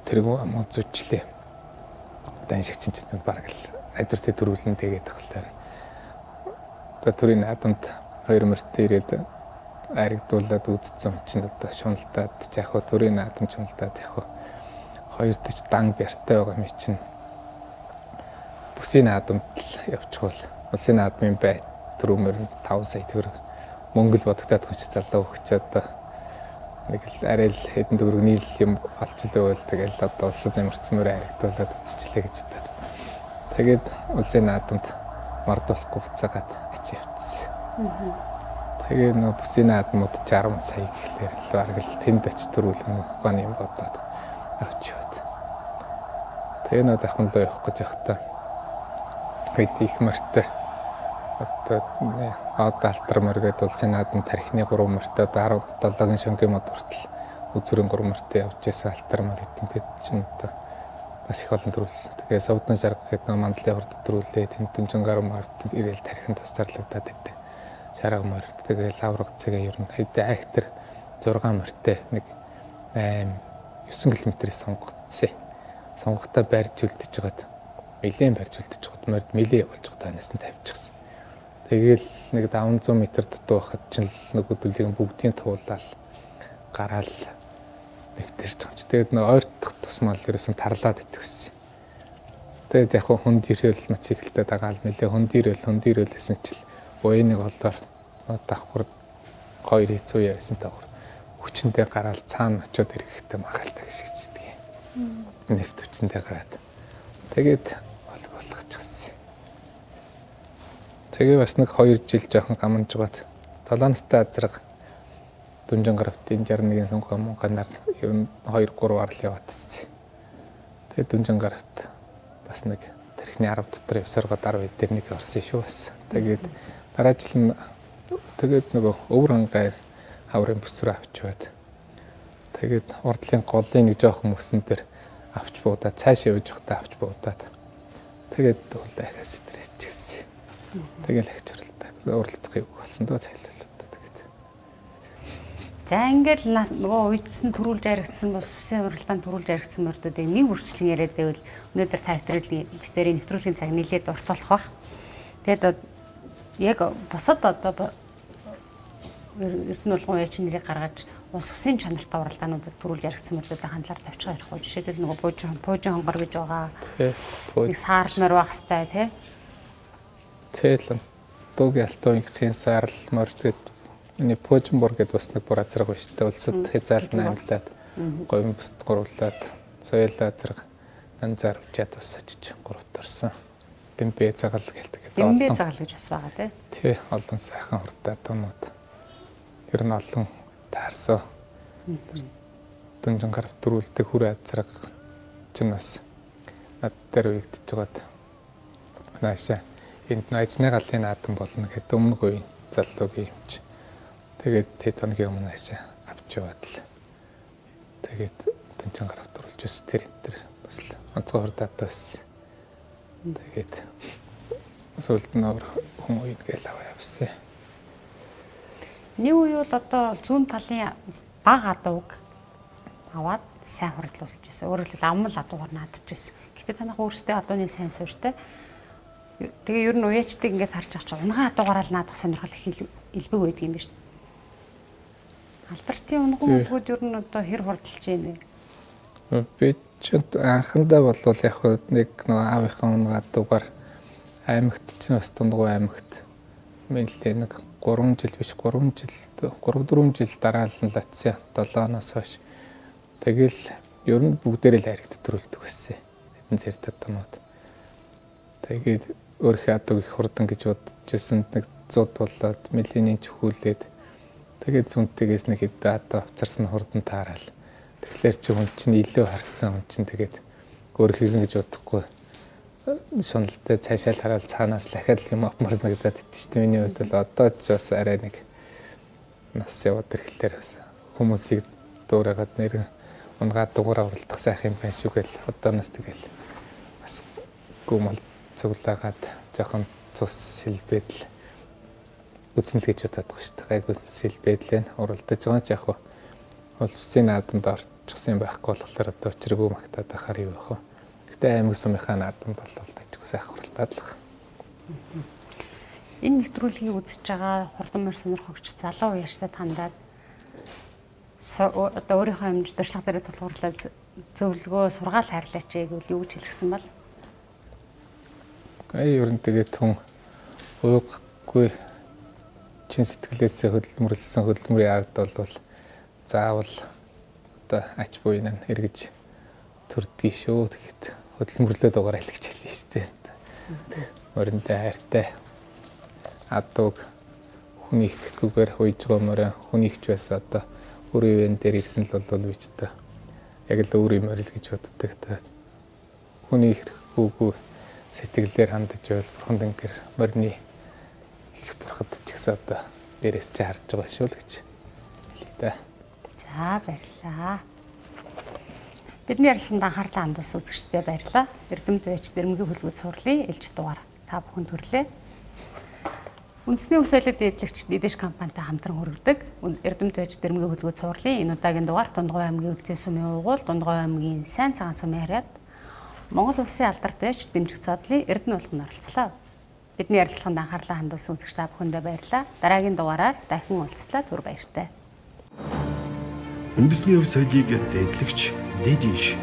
Тэргүй ам үзүүлчлээ. Даншиг чинь бараг л айдвартай төрүүлэн тэгээд тахлаар одоо төрийн наадамд 2 мөрт ирээд аригдуулаад үзсэн чинь одоо шуналдаад яг хөө төрийн наадам шуналдаад яг хөө хоёр дэч дан бяртай байгаа юм чинь бүсийн наадамд л явчихвал улсын наадмын бай төрөмөр 5 сая төгрөг мөнгө л бодогдоод хүч залуу өгч одоо нэг л арай л хэдэн төгрөг нийл юм олж илүүвэл тэгэл одоо улсад нэмэрсэн мөрөө харагдуулаад үзчихлээ гэж бодоод. Тэгээд улсын наадамд мардуулахгүй буцаагаад ачиж явцсан. Тэгээд нөө бүсийн наадмууд 60 сая гэхлээр л бараг л тэнд очиж төрүүлэн ухааны юм бодоод авчихваад. Тэгээд нөө захын руу явах гэж явахдаа хэд их мөртөө одоо алтар мөргээд улсын наадам тарихны 3 мөртөө 17-гийн шөнгийн мод хүртэл үзүрийн 3 мөртөө явж байсан алтар мөр эдэн тэд чинь одоо бас их олон төрүүлсэн. Тэгээ Савдны жаргал гэдэг нэг мандлын урд төрүүлээ тэнд дүнжин гар мөрт ирээл тарихын тус зарлагдаад байдаг. Шарга мөрт тэгээ лавраг цэгээ ер нь хэдэн актер 6 мөртөө нэг 8-9 км-ийн сонгогдсон. Сонгогдоо барьж үлдэж байгаад нэлээд барьж үлдэж байгаад морд нэлээд явуулж байгаа танаас нь тавьчихсан. Тэгээл нэг 500 м дутуу байхад чинь нэг өдөлгийн бүгдийн туулаад гараал нэвтэрч байгаа ч. Тэгээд нэг ойр дох тусмал ерөөсөн тарлаад итгэвсэн. Тэгээд яг хүнд ирээл мотоциклтэй дагаал нэлээд хүнд ирээлсэн чил уяныг олоор давхар 2 хэцүү яасан тагвар хүчнтэй гараал цаана очиод ирэхтэй махалтай гიშгчдэг юм. Нэвт хүчнтэй гараад. Тэгээд болгочихсон. Тэгээ бас нэг 2 жил жоохон гаманжгаад 7 настай азраг Дүнжин гаравтын 61-ийн сонгон мунганаар ер нь 2-3 арал яваадсэн. Тэгээ Дүнжин гаравт бас нэг тарихны 10 дотор явсаргаа дараа дээр нэг орсон шүү бас. Тэгээд дараа жил нь тэгээд нөгөө өвөр хангай хаврын бүсрээ авчваад тэгээд урдлын голын нэг жоохон мөсөн дээр авч буудаад цааш явж явахдаа авч буудаад тэгээд уулахаас идэрчихсэн. Тэгэл агчралтай уралдах юм болсон дөө цайлуулаад тэгээд. За ингээл нөгөө үйдсэн төрүүлж аригдсан бос бүсийн уралдаанд төрүүлж аригдсан мордуудыг нэг үрчлэн яриад байвал өнөөдөр таартрын битэрийн нэвтрүүлгийн цаг нэлээд урт болох бах. Тэгээд яг босод одоо Эрдэнэ улгын уучин нэрийг гаргаж улс хүсийн чанартай уралдаануудад төрүүлж яригдсан мөрөдөө хандлаар тавьчих ярих уу. Жишээлбэл нөгөө буужин хонгор гэж байгаа. Нэг саарл мөр байх хэвээр тий. Тэгэл дуугийн алтуугийн саарл мөр гэдэг миний Пожинбор гэдэг бас нэг бүр азраг байна шүү дээ. Улсад хязаалт наймлаад говийн бүст гуруулад соёлоо азраг анзаар авчаад бас очиж гуравт орсон. Дэмбэ цагаал гэлдэг. Дэмбэ цагаал гэж бас байгаа тий. Тий олон сайхан хурдаа дуунууд. Ер нь олон таарсан. Дүнжин гарав төрүүлдэг хүр азраг чинь бас над дээр үегдэж байгаад наашаа энд ажны галын наадам болно гэдэг өмнөх үеийн залуугийн юм чи. Тэгээд тэд хоногийн өмнө наашаа авч яваад л. Тэгээд Дүнжин гарав төрүүлж өс тэр бас онцгой хурдаад байсан. Тэгээд сүлд нь хүн үед гээл аваа явсан. Нэг үе бол одоо зүүн талын баг адууг аваад сайн хурдлуулж ирсэн. Өөрөөр хэлбэл аммал адуугаар наадж ирсэн. Гэхдээ танах өөрсдөө адууны сайн суурьтай. Тэгээ ер нь уяачдыг ингээд харж байгаа чинь унган адуугаараа л наадах сонирхол их илбэг байдаг юм байна шүү дээ. Албартын унган мөнгүүд ер нь одоо хэр хурдалж байна вэ? Би ч анхандаа бол яг нэг аавынхаа унган адуугаар аймагт чинь бас Дундгуй аймагт мэлээ нэг 3 жил биш 3 4 жил дараалан латсан 7-оноос хойш. Тэгэл ер нь бүгдээрээ л харигд төрүүлдэг байсан. Хэдэн зэрэг томод. Тэгээд өөрийнхөө адууг их хурдан гэж бодож байсан нэг 100 болоод мөлийн чөхүүлээд тэгээд зүнтгээс нэг хэд адуу авцарсан хурдан таараал. Тэгэхээр чи хүн чинь илүү харсан хүн чинь тэгээд өөрийнхөө гэж бодохгүй шуналтай цаашаал хараад цаанаас дахиад юм авмаар санагдаад идэв шүү дээ. Миний хувьд бол одоо ч бас арай нэг нас яваад ирэхлээр бас хүмүүсийг дуурайгаад нэр унгаа дугаараа уралдах сайхан юм байна шүү гэл одооноос тэгэл бас гүмэл цуглаагаад жоохон цус сэлбэд л үзнэл гэж бодоод байгаа шүү дээ. Гайгүй сэлбэд л уралдаж байгаа ч яг хуу улс үсгийн наадамд орчихсан юм байхгүй болохоор одоо өчрөгөө магтаад байхаар юу байх вэ? Аймаг сумынхаа наадамд бол ажгүй сайхан хуралдаад л байгаа. Энэ нэвтрүүлгийг үзэж байгаа хурдан мөр сонирхогч залуу уяачтай тандаад одоо өөрийнхөө хэмжээ дуршлаг дээр тулгуурлаад зөвлөгөө сургаал хайрлаач гэвэл юу гэж хэлсэн бол Ер нь тэгээд хүн уйггүй чин сэтгэлээсээ хөдөлмөрлсөн хөдөлмөрийн ард бол заавал одоо ач буйн нь эргэж төрдгий шүү. Тэгэхэд хөдөлмөрлөөд угаар хэлж хэлнэ шүү дээ. Мориндээ хайртай адууг хүний ихгүйгээр хүйж байгаа морин хүний ихч байсан одоо өөрийн ивэн дээр ирсэн л бол бич та яг л өөр юм орил гэж боддог та хүний ихгүйгүй сэтгэлээр хандаж байвал бурхан дангэр морины их бурхад ч гэсэн одоо дээрээс чи харж байгаа шүү л гэж хэлээ та. За баярлалаа. Бидний ярилцлаганд анхаарлаа хандуулсан үзэгчдэд баярлалаа. Эрдэмт байж дэрмгийн хөтөлбөр сурлын ээлж дугаар та бүхэнд хүрлээ. Үндэсний ус соёлын дээдлэгч Дидиш компанитай хамтран хүргэдэг Эрдэмт байж дэрмгийн хөтөлбөр сурлын энэ удаагийн дугаар Дундгой аймгийн Өгзийн сумын угуул Дундгой аймгийн Сайн цагаан сумын харьяат Монгол улсын алдарт байж дэмжих задлын Эрдэнэ болгонд оролцлоо. Бидний ярилцлаганд анхаарлаа хандуулсан үзэгч та бүхэндээ баярлалаа. Дараагийн дугаараар дахин уулзлаа. Түр баяртай. Үндэсний өв соёлыг дээдлэгч Дидиш